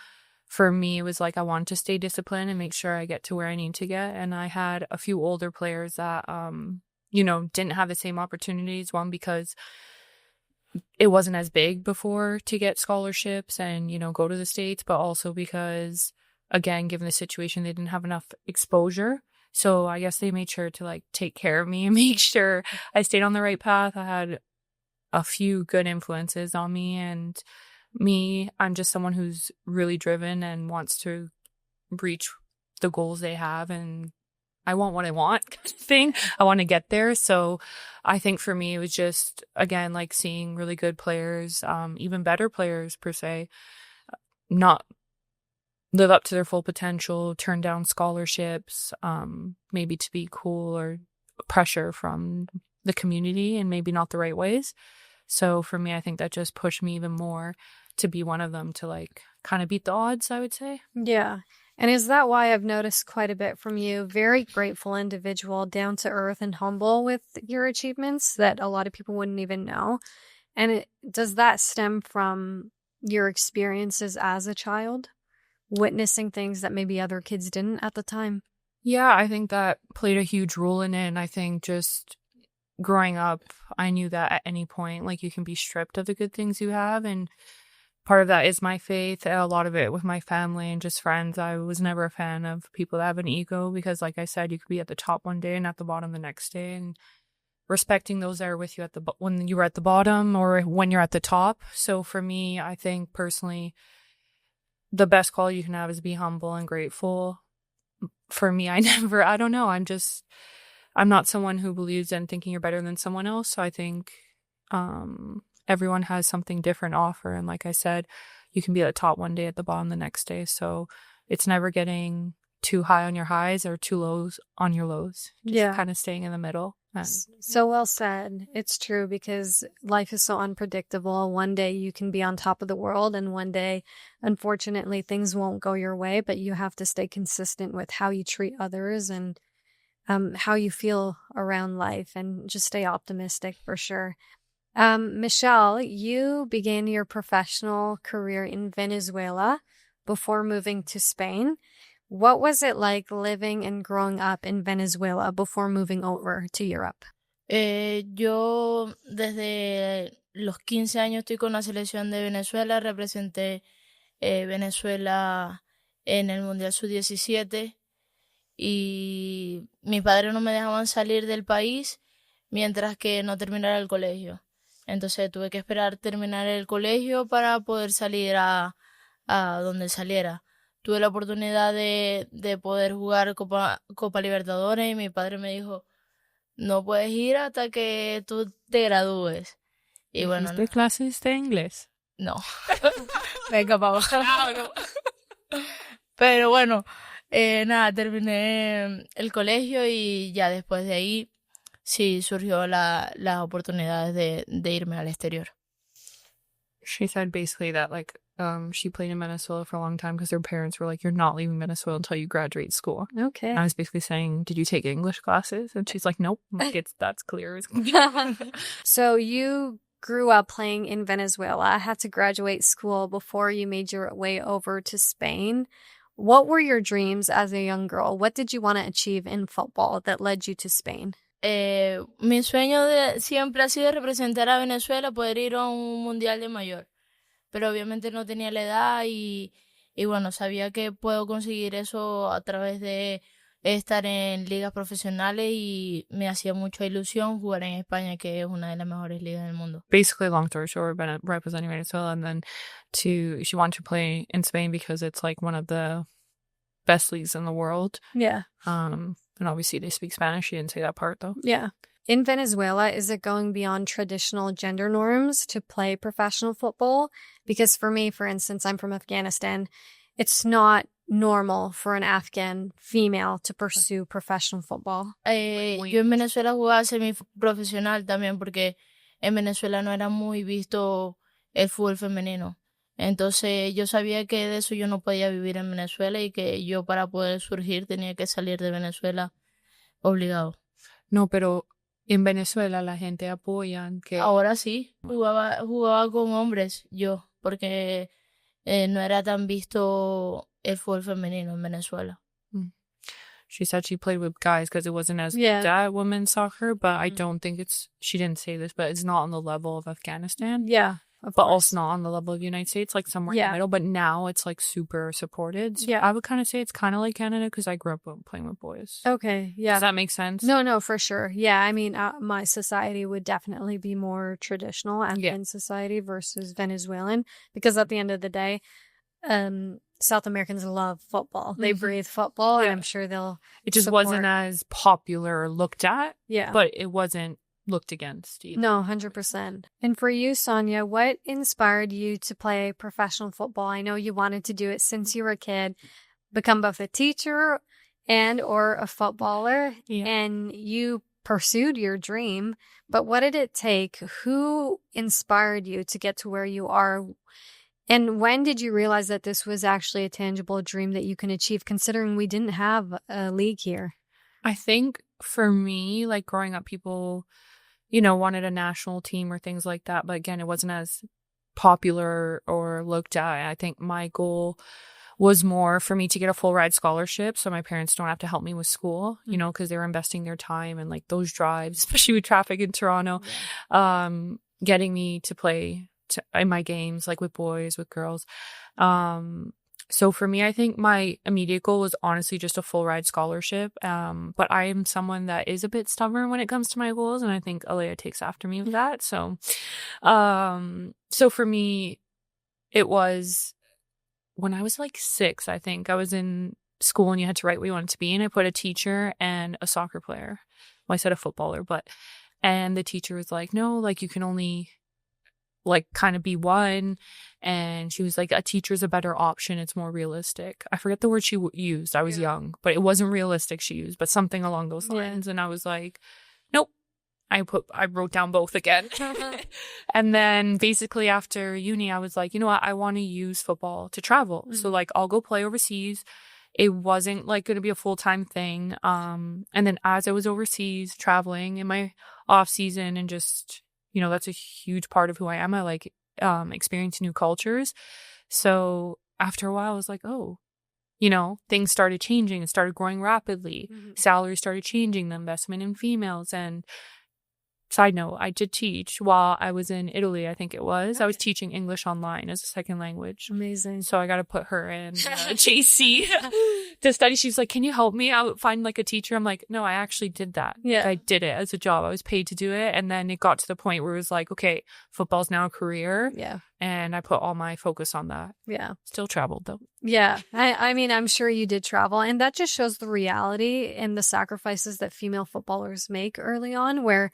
For me, it was like I wanted to stay disciplined and make sure I get to where I need to get. And I had a few older players that, didn't have the same opportunities. One, because it wasn't as big before to get scholarships and, go to the States, but also because, again, given the situation, they didn't have enough exposure. So I guess they made sure to take care of me and make sure I stayed on the right path. I had a few good influences on me, and I'm just someone who's really driven and wants to reach the goals they have, and I want what I want kind of thing. I want to get there. So I think for me, it was just, again, seeing really good players, even better players per se, not live up to their full potential, turn down scholarships, maybe to be cool, or pressure from the community and maybe not the right ways. So for me, I think that just pushed me even more to be one of them, to kind of beat the odds, I would say. Yeah. And is that why I've noticed quite a bit from you? Very grateful individual, down to earth and humble with your achievements that a lot of people wouldn't even know. And does that stem from your experiences as a child, witnessing things that maybe other kids didn't at the time? Yeah, I think that played a huge role in it. And I think just growing up, I knew that at any point, you can be stripped of the good things you have. And part of that is my faith, a lot of it with my family and just friends. I was never a fan of people that have an ego because, like I said, you could be at the top one day and at the bottom the next day. And respecting those that are with you when you were at the bottom or when you're at the top. So for me, I think personally, the best quality you can have is be humble and grateful. For me, I don't know. I'm not someone who believes in thinking you're better than someone else. So I think everyone has something different to offer. And like I said, you can be at the top one day, at the bottom the next day. So it's never getting too high on your highs or too lows on your lows. Just kind of staying in the middle. So well said. It's true, because life is so unpredictable. One day you can be on top of the world, and one day, unfortunately, things won't go your way, but you have to stay consistent with how you treat others and how you feel around life, and just stay optimistic for sure. Michelle, you began your professional career in Venezuela before moving to Spain. What was it like living and growing up in Venezuela before moving over to Europe? Yo desde los 15 años estoy con la selección de Venezuela. Representé Venezuela en el Mundial Sub-17 y mis padres no me dejaban salir del país mientras que no terminara el colegio. Entonces tuve que esperar terminar el colegio para poder salir a donde saliera. Tuve la oportunidad de poder jugar Copa Libertadores y mi padre me dijo, no puedes ir hasta que tú te gradúes. Y bueno, ¿Hiciste clases de inglés? No. Venga, para abajo. Pero bueno, nada, terminé el colegio y ya después de ahí sí surgió las oportunidades de irme al exterior. She said basically that she played in Venezuela for a long time because her parents were like, you're not leaving Venezuela until you graduate school. Okay. And I was basically saying, did you take English classes? And she's like, nope. I'm like, that's clear. So you grew up playing in Venezuela, had to graduate school before you made your way over to Spain. What were your dreams as a young girl? What did you want to achieve in football that led you to Spain? Mi sueño siempre ha sido representar a Venezuela, poder ir a un mundial de mayor. Pero obviamente no tenía la edad y bueno, sabía que puedo conseguir eso a través de estar en ligas profesionales y me hacía mucha ilusión jugar en España, que es una de las mejores ligas del mundo. Basically, long story short, representing Venezuela, and then she wanted to play in Spain because it's one of the best leagues in the world. Yeah. And obviously they speak Spanish. She didn't say that part though. Yeah. In Venezuela, is it going beyond traditional gender norms to play professional football? Because for me, for instance, I'm from Afghanistan. It's not normal for an Afghan female to pursue professional football. Yo en Venezuela jugaba semiprofesional también porque en Venezuela no era muy visto el fútbol femenino. Entonces yo sabía que de eso yo no podía vivir en Venezuela y que yo para poder surgir tenía que salir de Venezuela obligado. No, pero en Venezuela la gente apoya que... Ahora sí, jugaba con hombres yo, porque no era tan visto el fútbol femenino en Venezuela. She said she played with guys because it wasn't as Yeah. that women's soccer, but I don't think it's, she didn't say this, but it's not on the level of Afghanistan. Yeah. But also not on the level of the United States, like somewhere in Yeah. the middle. But now it's like super supported. So Yeah. I would kind of say it's kind of like Canada because I grew up playing with boys. Okay. Yeah. Does that make sense? No, for sure. Yeah, I mean, my society would definitely be more traditional Afghan society versus Venezuelan, because at the end of the day, South Americans love football. They breathe football, and I'm sure they'll It just support. wasn't as popular or looked at, Yeah. but it wasn't looked against either. No, 100%. And for you, Sonia, what inspired you to play professional football? I know you wanted to do it since you were a kid, become both a teacher and or a footballer, and you pursued your dream. But what did it take? Who inspired you to get to where you are? And when did you realize that this was actually a tangible dream that you can achieve, considering we didn't have a league here? I think for me, like growing up, people, you know, wanted a national team or things like that. But again, it wasn't as popular or looked at. I think my goal was more for me to get a full ride scholarship so my parents don't have to help me with school, you know, because they were investing their time and like those drives, especially with traffic in Toronto, getting me to play in my games, like with boys, with girls. So for me, I think my immediate goal was honestly just a full ride scholarship. But I am someone that is a bit stubborn when it comes to my goals, and I think Alea takes after me with that. So for me, it was when I was like 6, I think I was in school and you had to write what you wanted to be. And I put a teacher and a soccer player. Well, I said a footballer, and the teacher was like, no, like you can only like kind of be one. And she was like, a teacher's a better option. It's more realistic. I forget the word she used. I was young, but it wasn't realistic she used, but something along those lines. And I was like, nope. I wrote down both again. And then basically after uni, I was like, you know what? I want to use football to travel. So like I'll go play overseas. It wasn't like going to be a full-time thing. And then as I was overseas traveling in my off season and just, you know, that's a huge part of who I am. I like experiencing new cultures. So after a while, I was like, oh, you know, things started changing. It started growing rapidly. Salaries started changing, the investment in females. And side note, I did teach while I was in Italy, I think it was. I was teaching English online as a second language. Amazing. So I got to put her in JC to study. She's like, can you help me out find like a teacher? I'm like, no, I actually did that. Yeah. I did it as a job. I was paid to do it. And then it got to the point where it was like, okay, football's now a career. Yeah. And I put all my focus on that. Yeah. Still traveled though. Yeah. I mean, I'm sure you did travel. And that just shows the reality and the sacrifices that female footballers make early on, where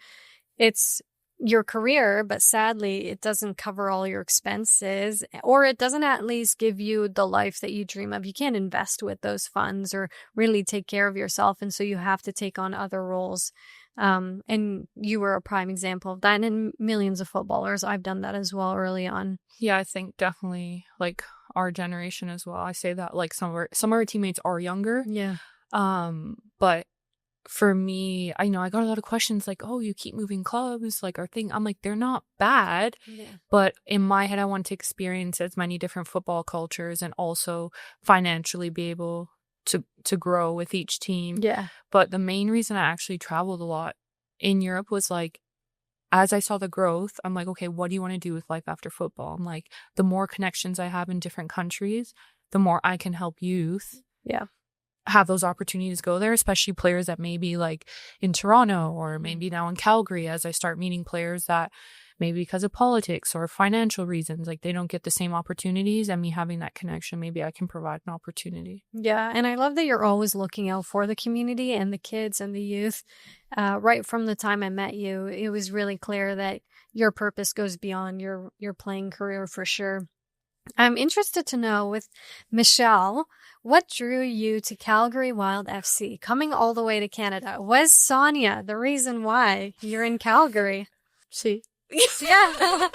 it's your career, but sadly, it doesn't cover all your expenses, or it doesn't at least give you the life that you dream of. You can't invest with those funds or really take care of yourself. And so you have to take on other roles. And you were a prime example of that. And millions of footballers, I've done that as well early on. Yeah, I think definitely like our generation as well. I say that like some of our teammates are younger. Yeah. But for me, I know I got a lot of questions like, oh, you keep moving clubs, like our thing. I'm like, they're not bad. Yeah. But in my head, I want to experience as many different football cultures and also financially be able to grow with each team. Yeah. But the main reason I actually traveled a lot in Europe was like, as I saw the growth, I'm like, okay, what do you want to do with life after football? I'm like, the more connections I have in different countries, the more I can help youth. Yeah. Have those opportunities go there, especially players that may be like in Toronto or maybe now in Calgary, as I start meeting players that maybe because of politics or financial reasons, like they don't get the same opportunities, and me having that connection, maybe I can provide an opportunity. Yeah, and I love that you're always looking out for the community and the kids and the youth. Right from the time I met you, it was really clear that your purpose goes beyond your playing career for sure. I'm interested to know, with Michelle, what drew you to Calgary Wild FC, coming all the way to Canada? Was Sonia the reason why you're in Calgary? Sí. Yeah.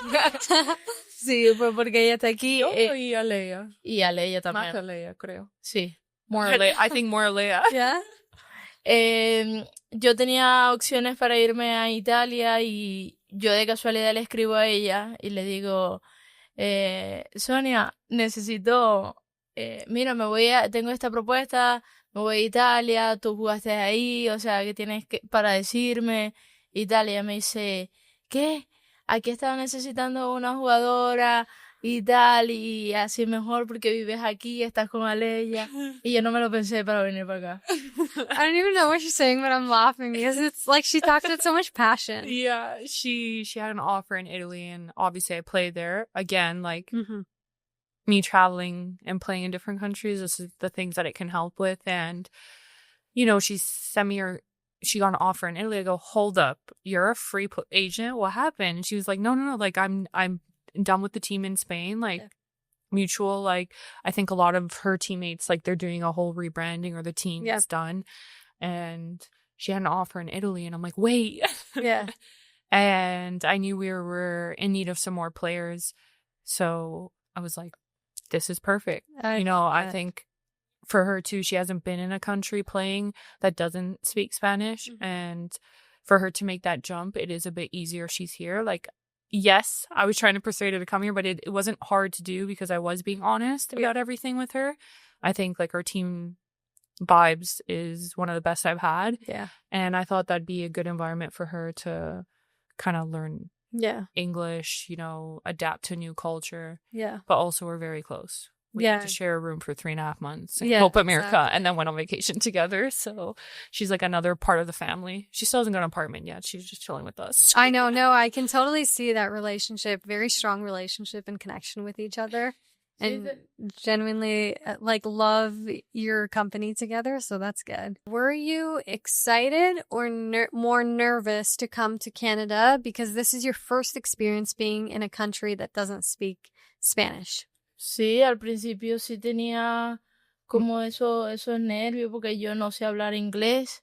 Sí, fue porque ella está aquí. Yo y Alea. Y a Leia Más también. que Alea, creo. Sí. More Alea. I think more Alea. Yeah. Yo tenía opciones para irme a Italia y yo de casualidad le escribo a ella y le digo, Sonia, necesito, mira, tengo esta propuesta, me voy a Italia, tú jugaste ahí, o sea, ¿qué tienes para decirme? Italia me dice, ¿qué? Aquí estaba necesitando una jugadora y tal, y así mejor porque vives aquí, estás con Aleya. Y yo no me lo pensé para venir para acá. I don't even know what she's saying, but I'm laughing because it's like she talks with so much passion. Yeah, she had an offer in Italy, and obviously I played there. Again, like me traveling and playing in different countries, this is the things that it can help with. And, you know, she got an offer in Italy. I go, hold up, you're a free agent? What happened? And she was like, no, like I'm done with the team in Spain. Like, mutual, like I think a lot of her teammates, like they're doing a whole rebranding, or the team is done. And she had an offer in Italy, and I'm like, wait. Yeah. And I knew we were in need of some more players, so I was like, this is perfect. I think for her too, she hasn't been in a country playing that doesn't speak Spanish, and for her to make that jump, it is a bit easier. She's here. Like, yes, I was trying to persuade her to come here, but it wasn't hard to do because I was being honest about everything with her. I think like our team vibes is one of the best I've had. Yeah. And I thought that'd be a good environment for her to kind of learn English, you know, adapt to new culture. Yeah. But also we're very close. We had to share a room for 3.5 months in Copa America, and then went on vacation together. So she's like another part of the family. She still hasn't got an apartment yet. She's just chilling with us. I know. No, I can totally see that relationship, very strong relationship and connection with each other. And genuinely like love your company together. So that's good. Were you excited or more nervous to come to Canada because this is your first experience being in a country that doesn't speak Spanish? Sí, al principio sí tenía como esos nervios porque yo no sé hablar inglés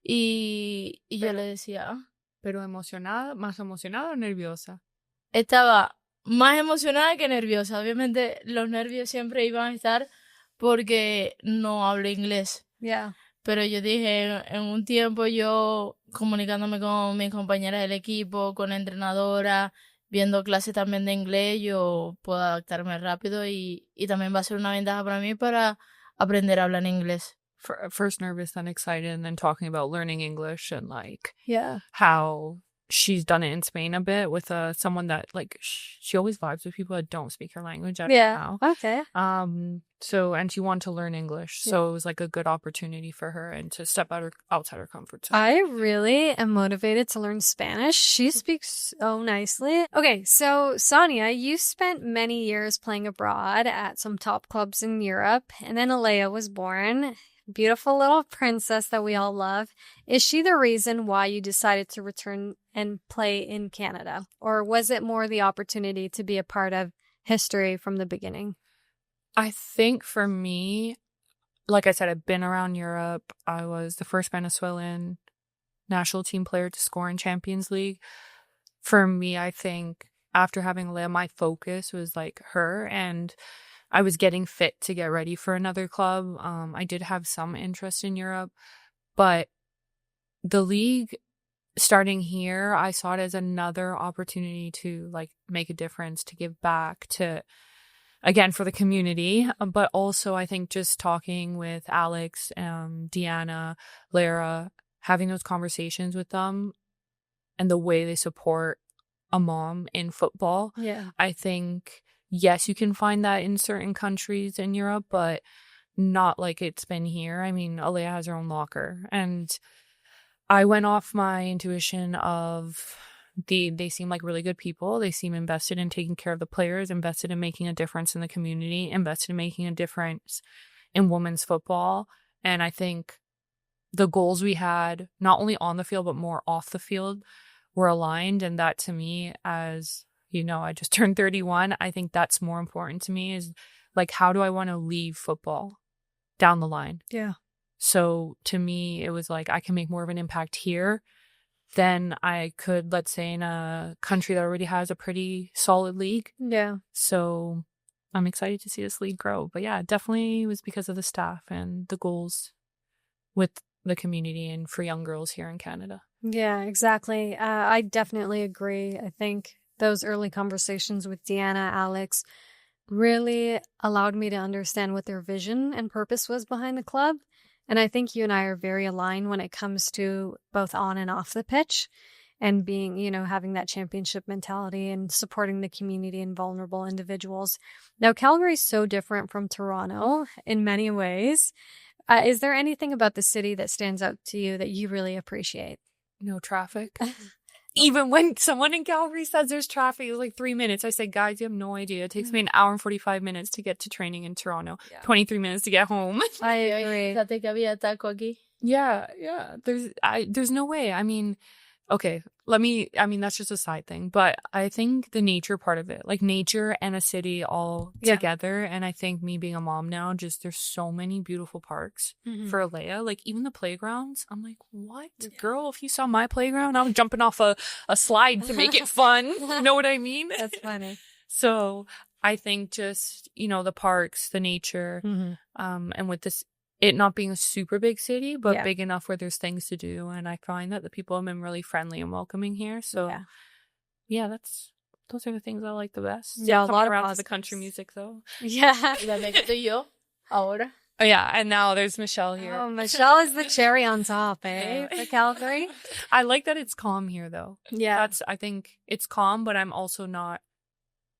y yo le decía, Pero emocionada, más emocionada o nerviosa. Estaba más emocionada que nerviosa. Obviamente los nervios siempre iban a estar porque no hablo inglés. Yeah. Pero yo dije, en un tiempo yo comunicándome con mis compañeras del equipo, con la entrenadora, viendo clases también de inglés, yo puedo adaptarme rápido y también va a ser una ventaja para mí para aprender a hablar inglés. First nervous, then excited, and then talking about learning English and like how she's done it in Spain a bit with someone that like she always vibes with people that don't speak her language. Okay. So, and she wanted to learn English, so it was like a good opportunity for her and to step outside her comfort zone. I really am motivated to learn Spanish. She speaks so nicely. Okay, so Sonia, you spent many years playing abroad at some top clubs in Europe, and then Alea was born. Beautiful little princess that we all love. Is she the reason why you decided to return and play in Canada? Or was it more the opportunity to be a part of history from the beginning? I think for me, like I said, I've been around Europe. I was the first Venezuelan national team player to score in Champions League. For me, I think after having Leia, my focus was like her, and I was getting fit to get ready for another club. I did have some interest in Europe, but the league starting here, I saw it as another opportunity to like make a difference, to give back, to again for the community, but also I think just talking with Alex, Deanna, Lara, having those conversations with them and the way they support a mom in football. Yeah. I think, yes, you can find that in certain countries in Europe, but not like it's been here. I mean, Alea has her own locker, and I went off my intuition of they seem like really good people. They seem invested in taking care of the players, invested in making a difference in the community, invested in making a difference in women's football. And I think the goals we had, not only on the field, but more off the field, were aligned. And that, to me, as I just turned 31, I think that's more important to me, is like, how do I want to leave football down the line? Yeah. So to me, it was like, I can make more of an impact here than I could, let's say, in a country that already has a pretty solid league. Yeah. So I'm excited to see this league grow. But yeah, it definitely was because of the staff and the goals with the community and for young girls here in Canada. Yeah, exactly. I definitely agree. I think those early conversations with Deanna, Alex, really allowed me to understand what their vision and purpose was behind the club. And I think you and I are very aligned when it comes to both on and off the pitch, and being, having that championship mentality and supporting the community and vulnerable individuals. Now, Calgary is so different from Toronto in many ways. Is there anything about the city that stands out to you that you really appreciate? No traffic. Even when someone in Calgary says there's traffic, it's like 3 minutes. I say, guys, you have no idea. It takes me an hour and 45 minutes to get to training in Toronto. Yeah. 23 minutes to get home. I agree. Yeah. There's no way. I mean, okay, that's just a side thing. But I think the nature part of it, like nature and a city all together. And I think me being a mom now, just there's so many beautiful parks for Alea. Like even the playgrounds, I'm like, what? Girl, if you saw my playground, I was jumping off a slide to make it fun. You know what I mean? That's funny. So I think just, the parks, the nature, and with this, it not being a super big city, but big enough where there's things to do. And I find that the people have been really friendly and welcoming here. So those are the things I like the best. Yeah, a lot around of to the country music though. Yeah. Yeah, and now there's Michelle here. Oh, Michelle is the cherry on top, eh? For Calgary. I like that it's calm here though. Yeah. I think it's calm, but I'm also not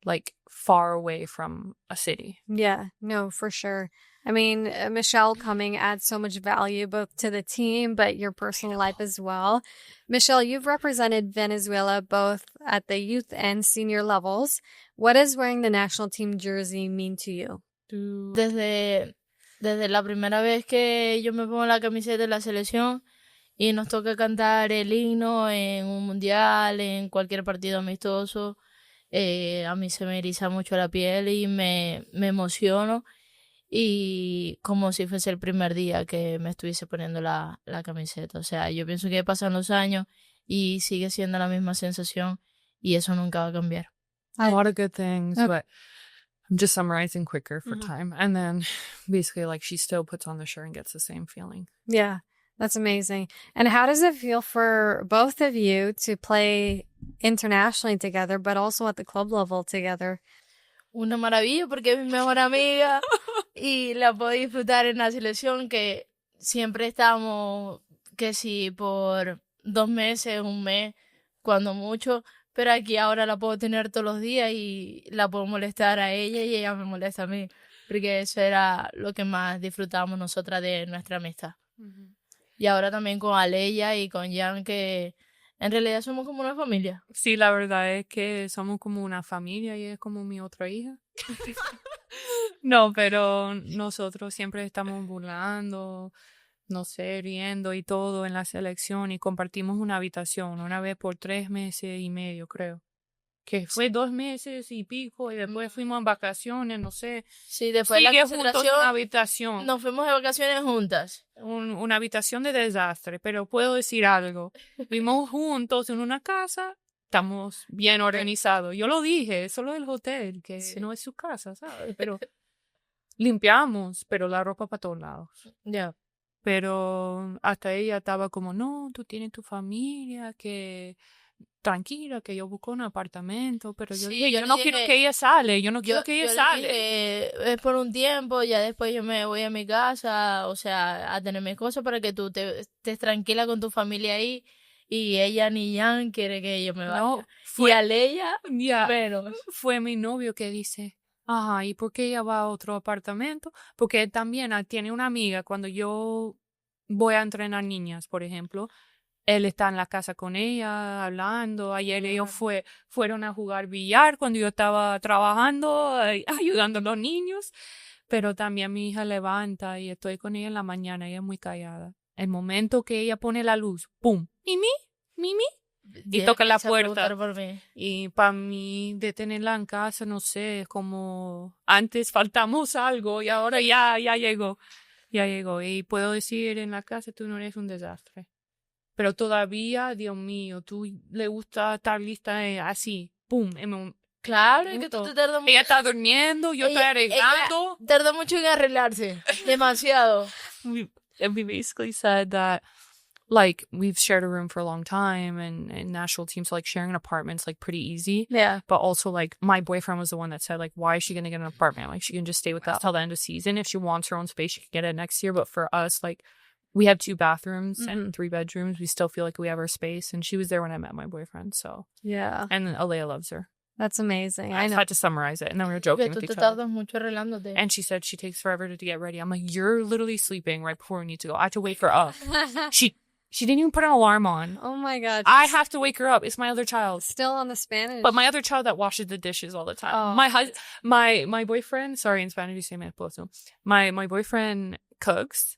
like far away from a city. Yeah, no, for sure. I mean, Michelle coming adds so much value both to the team, but your personal life as well. Michelle, you've represented Venezuela both at the youth and senior levels. What does wearing the national team jersey mean to you? Desde la primera vez que yo me pongo la camiseta de la selección y nos toca cantar el himno en un mundial, en cualquier partido amistoso, a mí se me eriza mucho la piel y me emociono. Y como si fuese el primer día que me estuviese poniendo la camiseta. O sea, yo pienso que pasan los años y sigue siendo la misma sensación y eso nunca va a cambiar. A lot of good things, but I'm just summarizing quicker for time. And then basically like she still puts on the shirt and gets the same feeling. Yeah, that's amazing. And how does it feel for both of you to play internationally together, but also at the club level together? Una maravilla porque es mi mejor amiga y la puedo disfrutar en la selección, que siempre estamos, que si por 2 meses, 1 mes, cuando mucho, pero aquí ahora la puedo tener todos los días y la puedo molestar a ella y ella me molesta a mí, porque eso era lo que más disfrutamos nosotras de nuestra amistad. Y ahora también con Aleya y con Jan, que en realidad somos como una familia. Sí, la verdad es que somos como una familia y es como mi otra hija. No, pero nosotros siempre estamos burlando, no sé, riendo y todo en la selección, y compartimos una habitación una vez por 3 meses y medio, creo. Que fue 2 meses y pico y después fuimos en vacaciones, no sé. Sí, después de la concentración una habitación. Nos fuimos de vacaciones juntas. Una habitación de desastre, pero puedo decir algo. Vivimos juntos en una casa, estamos bien organizados. Yo lo dije, solo el hotel, que no es su casa, ¿sabes? Pero limpiamos, pero la ropa para todos lados. Ya. Pero hasta ella estaba como, no, tú tienes tu familia, que tranquila, que yo busco un apartamento, pero yo dije, yo no quiero que ella sale, yo no quiero que ella sale. Es por un tiempo, ya después yo me voy a mi casa, o sea, a tener mis cosas para que tú estés tranquila con tu familia ahí, y ella ni Jan quiere que yo me vaya. No, y a Leia, menos. Fue mi novio que dice, ajá, ¿y por qué ella va a otro apartamento? Porque él también tiene una amiga, cuando yo voy a entrenar niñas, por ejemplo, él está en la casa con ella, hablando. Ayer ellos fueron a jugar billar cuando yo estaba trabajando, ayudando a los niños. Pero también mi hija levanta y estoy con ella en la mañana. Ella es muy callada. El momento que ella pone la luz, ¡pum! ¡Mimi! ¡Mimi! Y toca la puerta. Y para mí, de tenerla en casa, no sé, es como antes faltamos algo y ahora ya llegó. Ya llegó. Y puedo decir en la casa, tú no eres un desastre. Pero todavía, Dios mío, tú le gusta estar lista así, ¡pum! Claro, es que tú te tardas mucho. Ella está durmiendo, yo estoy arreglando. Ella tarda mucho en arreglarse. Demasiado. We basically said that, like, we've shared a room for a long time and national teams, so, like, sharing an apartment's, like, pretty easy. Yeah. But also, like, my boyfriend was the one that said, like, why is she going to get an apartment? Like, she can just stay with us till the end of season. If she wants her own space, she can get it next year. But for us, like, we have 2 bathrooms and 3 bedrooms. We still feel like we have our space. And she was there when I met my boyfriend, so. Yeah. And Alea loves her. That's amazing. I had to summarize it. And then we were joking with each other. Mucho arreglándote. And she said she takes forever to get ready. I'm like, you're literally sleeping right before we need to go. I have to wake her up. She didn't even put an alarm on. Oh my God. I have to wake her up. It's my other child. Still on the Spanish. But my other child that washes the dishes all the time. Oh. My boyfriend, sorry, in Spanish you say mi esposo. My boyfriend cooks.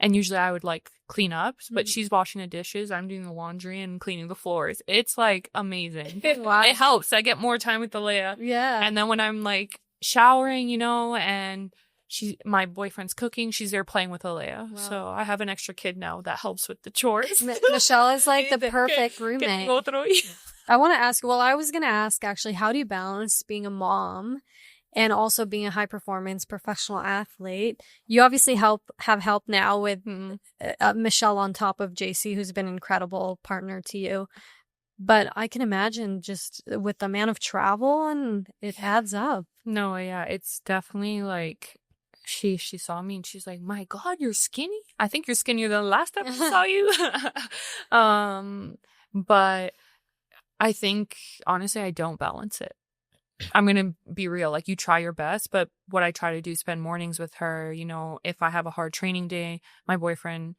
And usually I would, like, clean up. But she's washing the dishes. I'm doing the laundry and cleaning the floors. It's, like, amazing. Wow. It helps. I get more time with Alea. Yeah. And then when I'm, like, showering, you know, and my boyfriend's cooking, she's there playing with Alea. Wow. So I have an extra kid now that helps with the chores. Michelle is, like, the perfect roommate. I want to ask, I was going to ask, actually, how do you balance being a mom and also being a high-performance professional athlete? You obviously have help now with Michelle on top of JC, who's been an incredible partner to you. But I can imagine just with the amount of travel, and it adds up. No, yeah, it's definitely like she saw me and she's like, "My God, you're skinny. I think you're skinnier than the last time I saw you." But I think honestly, I don't balance it. I'm going to be real. Like, you try your best, but what I try to do is spend mornings with her. You know, if I have a hard training day, my boyfriend,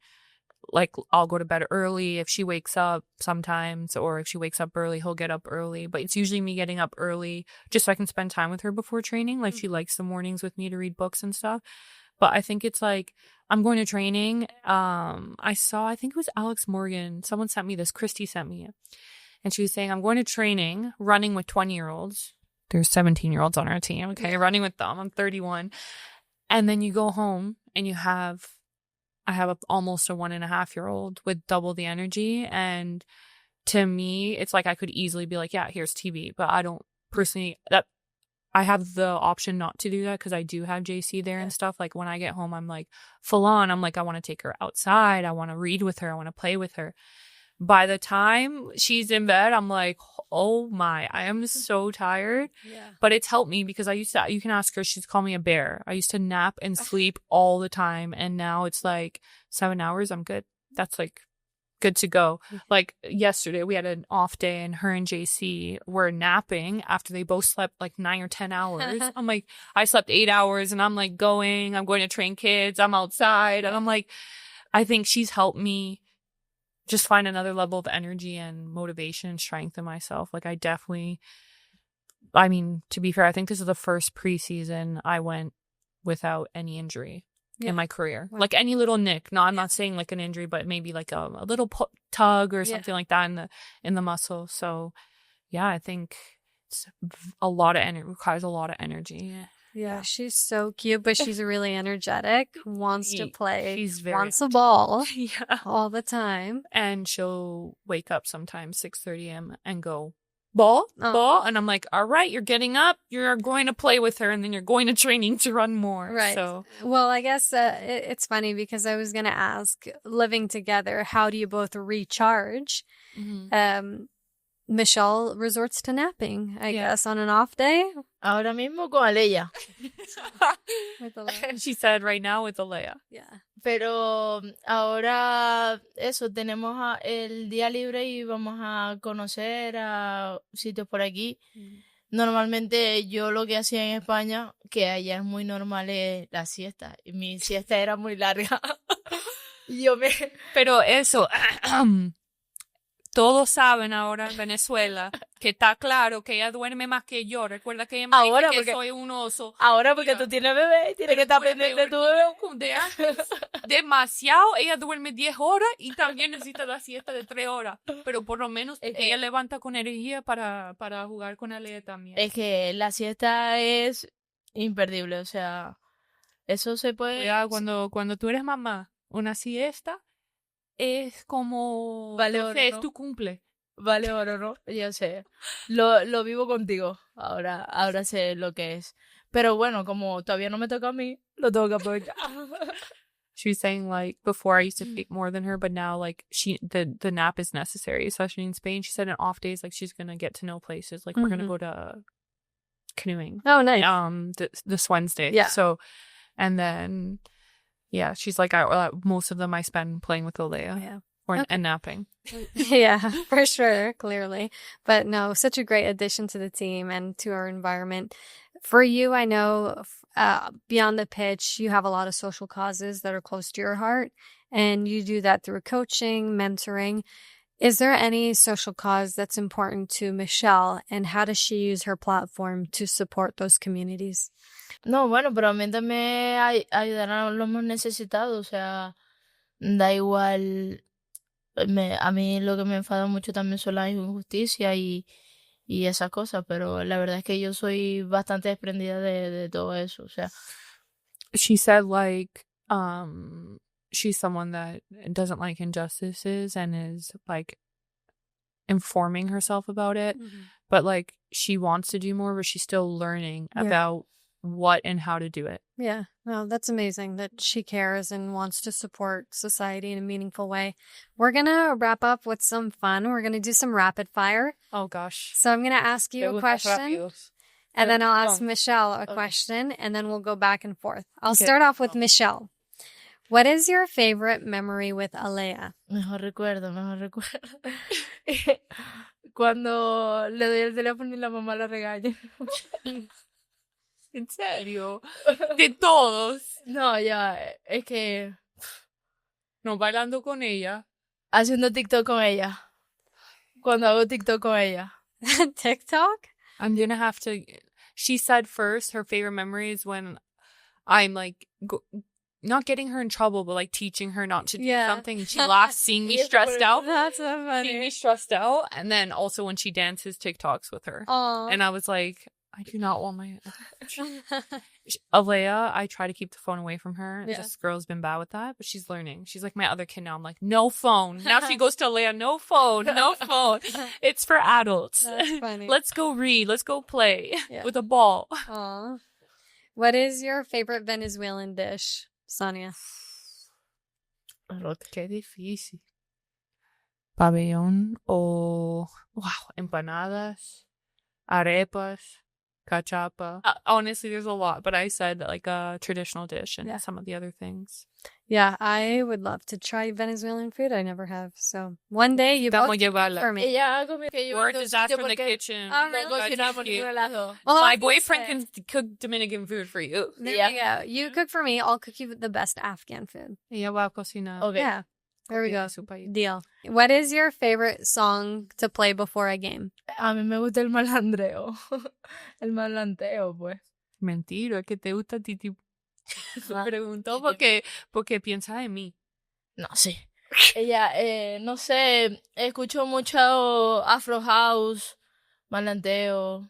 like, I'll go to bed early if she wakes up sometimes, or if she wakes up early, he'll get up early. But it's usually me getting up early just so I can spend time with her before training. Like, she likes the mornings with me to read books and stuff. But I think it's like, I'm going to training. I think it was Alex Morgan. Someone sent me this. Christy sent me it. And she was saying, I'm going to training, running with 20-year-olds. There's 17-year-olds on our team, okay? Running with them. I'm 31. And then you go home and I have almost a 1.5-year-old with double the energy. And to me, it's like I could easily be like, yeah, here's TV. But I don't personally, I have the option not to do that because I do have JC there and stuff. Like, when I get home, I'm like full on. I'm like, I want to take her outside. I want to read with her. I want to play with her. By the time she's in bed, I'm like, oh my, I am so tired. Yeah. But it's helped me because you can ask her, she's called me a bear. I used to nap and sleep all the time. And now it's like 7 hours. I'm good. That's like good to go. Like, yesterday we had an off day and her and JC were napping after they both slept like 9 or 10 hours. I'm like, I slept 8 hours and I'm like I'm going to train kids. I'm outside. And I'm like, I think she's helped me just find another level of energy and motivation and strength in myself. Like, to be fair, I think this is the first preseason I went without any injury in my career. Like, any little nick. No, I'm not saying like an injury, but maybe like a little tug or something like that in the muscle. So, yeah, I think it's a lot of energy. Requires a lot of energy. Yeah, she's so cute, but she's really energetic, wants to play, wants a energetic. Ball all the time. And she'll wake up sometimes 6:30 a.m. and go, ball. And I'm like, all right, you're getting up, you're going to play with her, and then you're going to training to run more. Right. So, well, I guess it's funny because I was going to ask, living together, how do you both recharge? Mm-hmm. Michelle resorts to napping, I guess, on an off day. Ahora mismo con Alea. And she said right now with Alea. Yeah. Pero ahora eso, tenemos el día libre y vamos a conocer a sitios por aquí. Normalmente yo lo que hacía en España, que allá es muy normal, es la siesta. Y mi siesta era muy larga. Pero eso, Todos saben ahora en Venezuela que está claro que ella duerme más que yo. Recuerda que ella me Ahora dice que porque- soy un oso. Ahora porque Mira, tú tienes bebé y tienes que estar fue pendiente de peor tu que bebé. yo de antes. Demasiado. Ella duerme 10 horas y también necesita la siesta de 3 horas. Pero por lo menos Es que- ella levanta con energía para jugar con Ale también. Es que la siesta es imperdible, o sea, eso se puede... Cuidado, cuando tú eres mamá, una siesta es como, Vale no oro, sé, ¿no? es tu cumple. Vale oro, ¿no? Yo sé. Lo vivo contigo. Ahora sé lo que es. Pero bueno, como todavía no me toca a mí, lo tengo que aprovechar. She was saying, like, before I used to take more than her, but now, like, the nap is necessary, especially in Spain. She said in off days, like, she's gonna get to know places. Like, we're gonna go to canoeing. Oh, nice. This Wednesday. Yeah. So, and then, yeah, she's like, most of them I spend playing with Alea. Yeah. Or, Okay. and napping. Yeah, for sure, clearly. But no, such a great addition to the team and to our environment. For you, I know beyond the pitch, you have a lot of social causes that are close to your heart, and you do that through coaching, mentoring. Is there any social cause that's important to Michelle, and how does she use her platform to support those communities? No, bueno, pero a mí también ayudar a los más necesitados, o sea, da igual. A mí lo que me enfada mucho también son las injusticias y esas cosas, pero la verdad es que yo soy bastante desprendida de todo eso, o sea. She said, like, she's someone that doesn't like injustices and is, like, informing herself about it. But, like, she wants to do more, but she's still learning about what and how to do it. Yeah, no, that's amazing that she cares and wants to support society in a meaningful way. We're going to wrap up with some fun. We're going to do some rapid fire. Oh, gosh. So I'm going to ask you a question, and then I'll ask Michelle a question, and then we'll go back and forth. I'll start off with Michelle. What is your favorite memory with Alea? Mejor recuerdo. Cuando le doy el teléfono y la mamá la regaña. ¿En serio? De todos. No, ya, es que No, bailando con ella. haciendo TikTok con ella. Cuando hago TikTok con ella. TikTok? I'm gonna have to. She said first her favorite memory is when I'm like not getting her in trouble, but like teaching her not to do something, and she laughs seeing me stressed out. That's so funny. Seeing me stressed out, and then also when she dances TikToks with her, Aww. and I was like, I do not want my Alea. I try to keep the phone away from her. Yeah. This girl's been bad with that, but she's learning. She's like my other kid now. I'm like, no phone. Now she goes to Alea, no phone, no phone. It's for adults. That's funny. Let's go read. Let's go play with a ball. Aw. What is your favorite Venezuelan dish, Sonia? Qué difícil. Pabellón o empanadas, arepas, cachapa. Honestly, there's a lot, but I said like a traditional dish and some of the other things. Yeah, I would love to try Venezuelan food. I never have. So one day you both Vamos a llevarla. for me. Ella comió que yo Or disaster in the kitchen. Oh, really? no cocinaba ninguna de las dos. Well, My I was gonna boyfriend say, can cook Dominican food for you. There we go. You cook for me. I'll cook you the best Afghan food. Ella va a cocinar. Okay. Yeah. There we go. Su país. Deal. What is your favorite song to play before a game? A mí me gusta el malandreo. El malanteo, pues. Mentira, que te gusta a ti. Ah, Preguntó porque piensa en mí. No, sí. Ella, no sé, escucho mucho Afro House, malanteo.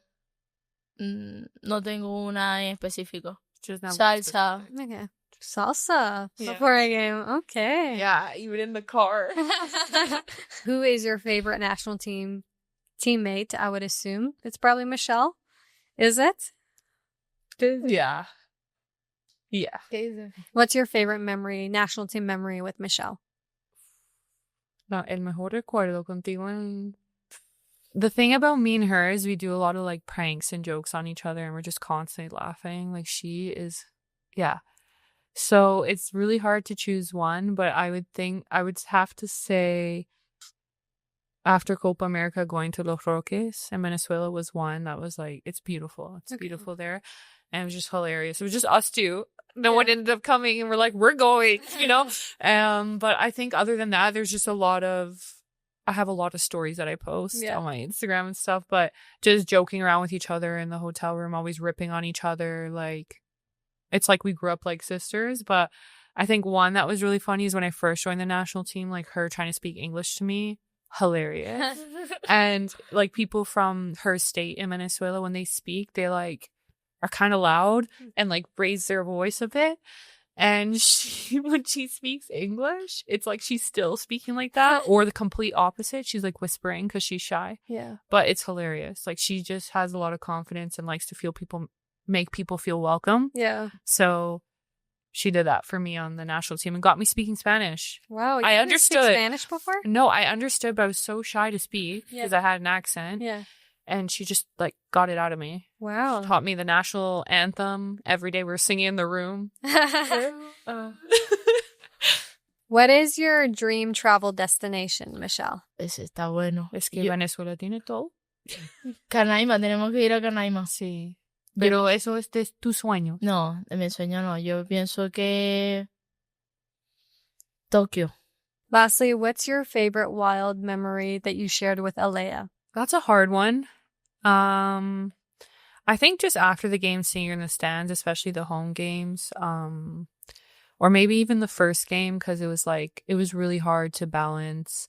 No tengo una en específico. Just not Salsa. Okay. Salsa Yeah. before a game. Okay. Yeah, even in the car. Who is your favorite national team teammate? I would assume it's probably Michelle. Is it? Yeah. Yeah. What's your favorite memory, national team memory with Michelle? No, el mejor recuerdo contigo en... The thing about me and her is we do a lot of like pranks and jokes on each other and we're just constantly laughing. Like she is, yeah. So it's really hard to choose one, but I would have to say after Copa America going to Los Roques in Venezuela was one that was like, it's beautiful. It's beautiful there. And it was just hilarious. It was just us two. No one ended up coming and we're like, we're going, you know? But I think other than that, there's just a lot of I have a lot of stories that I post Yeah. on my Instagram and stuff, but just joking around with each other in the hotel room, always ripping on each other. Like, it's like we grew up like sisters. But I think one that was really funny is when I first joined the national team, like her trying to speak English to me. Hilarious. And like people from her state in Venezuela, when they speak, they like are kind of loud and like raise their voice a bit. And she, when she speaks English, it's like she's still speaking like that, or the complete opposite. She's like whispering because she's shy. Yeah. But it's hilarious. Like she just has a lot of confidence and likes to make people feel welcome. Yeah. So she did that for me on the national team and got me speaking Spanish. Wow. I didn't speak understood. Spanish before? No, I understood, but I was so shy to speak because I had an accent. Yeah. And she just like got it out of me. Wow. Taught me the national anthem every day. We're singing in the room. What is your dream travel destination, Michelle? Ese está bueno. Es que Venezuela tiene todo. Canaima, tenemos que ir a Canaima. Sí. Pero eso es de tu sueño. No, de mi sueño no. Yo pienso que Tokio. Lastly, what's your favorite wild memory that you shared with Alea? That's a hard one. I think just after the game, seeing her in the stands, especially the home games, or maybe even the first game, because it was really hard to balance,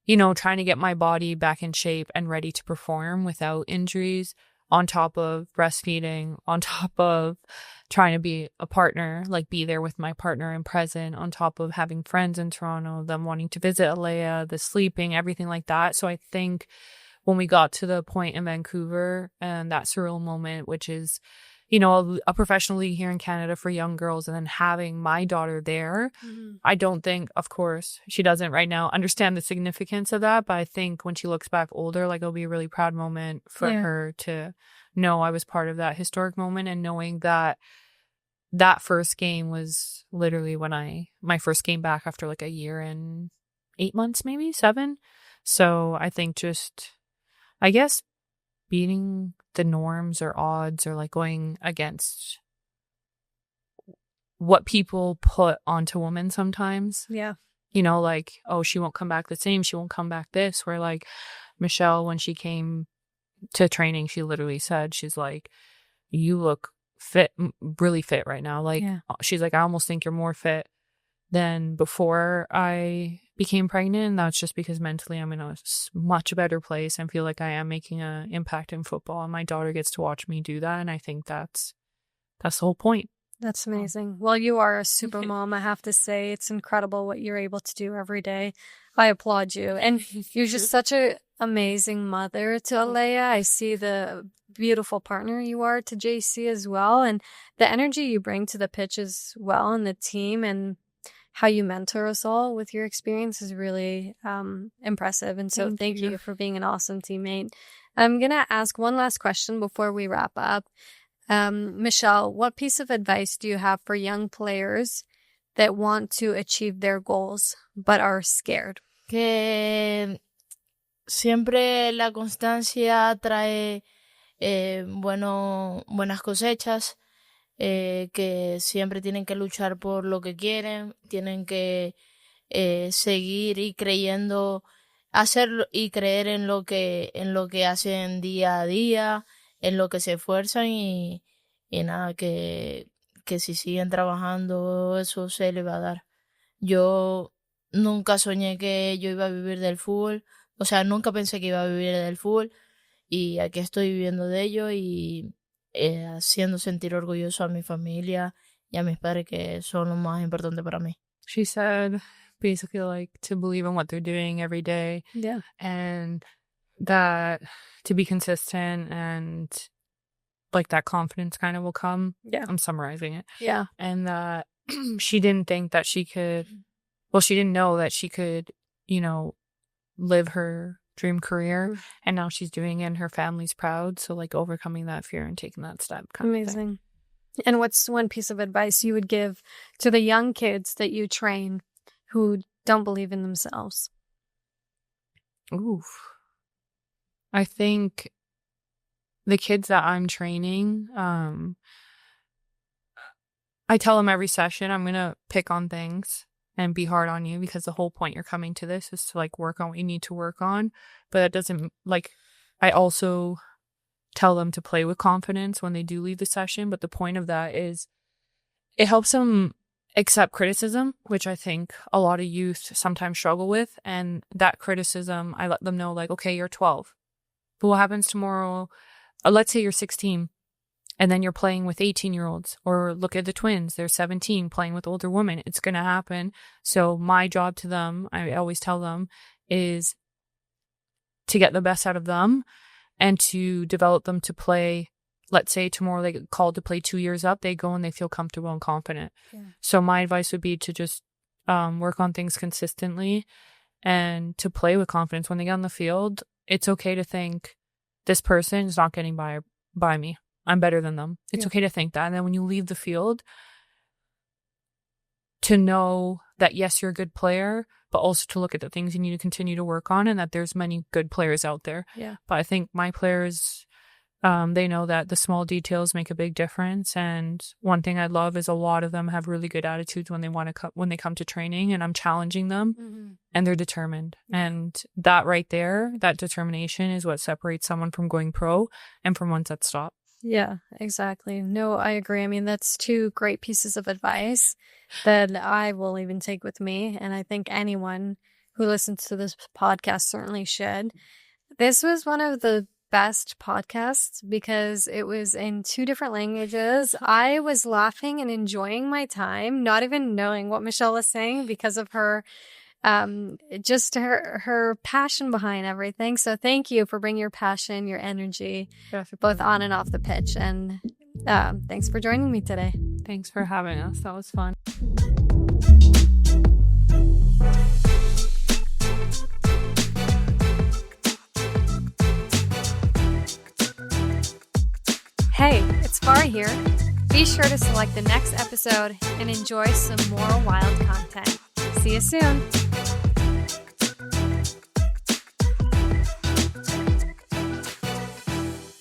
trying to get my body back in shape and ready to perform without injuries, on top of breastfeeding, on top of trying to be a partner, like be there with my partner and present, on top of having friends in Toronto, them wanting to visit Alea, the sleeping, everything like that. So I think when we got to the point in Vancouver and that surreal moment, which is, a professional league here in Canada for young girls, and then having my daughter there, I don't think, of course, she doesn't right now understand the significance of that. But I think when she looks back older, like it'll be a really proud moment for her to know I was part of that historic moment, and knowing that that first game was literally my first game back after like a year and 8 months, maybe 7. So I think just, I guess, beating the norms or odds, or like going against what people put onto women sometimes. Yeah. Like, oh, she won't come back the same. She won't come back this. Where like Michelle, when she came to training, she literally said, she's like, you look fit, really fit right now. Like, she's like, I almost think you're more fit than before I became pregnant. And that's just because mentally I'm in a much better place and feel like I am making an impact in football, and my daughter gets to watch me do that. And I think that's the whole point. That's amazing. Well, you are a super mom, I have to say. It's incredible what you're able to do every day. I applaud you. And you're just such an amazing mother to Alea. I see the beautiful partner you are to JC as well. And the energy you bring to the pitch as well, and the team, and how you mentor us all with your experience is really impressive. And so thank you for being an awesome teammate. I'm going to ask one last question before we wrap up. Michelle, what piece of advice do you have for young players that want to achieve their goals but are scared? Que siempre la constancia trae buenas cosechas. Que siempre tienen que luchar por lo que quieren, tienen que seguir y creyendo, hacerlo y creer en lo que hacen día a día, en lo que se esfuerzan, y nada, que si siguen trabajando eso se les va a dar. Yo nunca soñé que yo iba a vivir del fútbol, o sea, nunca pensé que iba a vivir del fútbol, y aquí estoy viviendo de ello y haciendo sentir orgulloso a mi familia y a mis padres, que son lo más importante para mí. She said basically like to believe in what they're doing every day. Yeah. And that to be consistent, and like that confidence kind of will come. Yeah. I'm summarizing it. Yeah. And that she didn't think that she could, she didn't know that she could, live her dream career, and now she's doing it and her family's proud. So like overcoming that fear and taking that step. Amazing. And what's one piece of advice you would give to the young kids that you train who don't believe in themselves? Oof. I think the kids that I'm training, I tell them every session I'm going to pick on things and be hard on you, because the whole point you're coming to this is to like work on what you need to work on. But that doesn't, like, I also tell them to play with confidence when they do leave the session. But the point of that is it helps them accept criticism, which I think a lot of youth sometimes struggle with. And that criticism, I let them know, like, okay, you're 12, but what happens tomorrow? Let's say you're 16 and then you're playing with 18-year-olds, or look at the twins, they're 17 playing with older women. It's going to happen. So my job to them, I always tell them, is to get the best out of them and to develop them to play. Let's say tomorrow they get called to play 2 years up, they go and they feel comfortable and confident. Yeah. So my advice would be to just work on things consistently and to play with confidence. When they get on the field, it's okay to think, this person is not getting by me. I'm better than them. It's okay to think that. And then when you leave the field, to know that, yes, you're a good player, but also to look at the things you need to continue to work on, and that there's many good players out there. Yeah. But I think my players, they know that the small details make a big difference. And one thing I love is a lot of them have really good attitudes when they come to training, and I'm challenging them, and they're determined. And that right there, that determination is what separates someone from going pro and from ones that stop. Yeah, exactly. No, I agree. I mean, that's two great pieces of advice that I will even take with me. And I think anyone who listens to this podcast certainly should. This was one of the best podcasts because it was in 2 different languages. I was laughing and enjoying my time, not even knowing what Michelle was saying because of her just her passion behind everything. So thank you for bringing your passion, your energy, both on and off the pitch. And thanks for joining me today. Thanks for having us. That was fun. Hey, it's Farah here. Be sure to select the next episode and enjoy some more wild content. See you soon.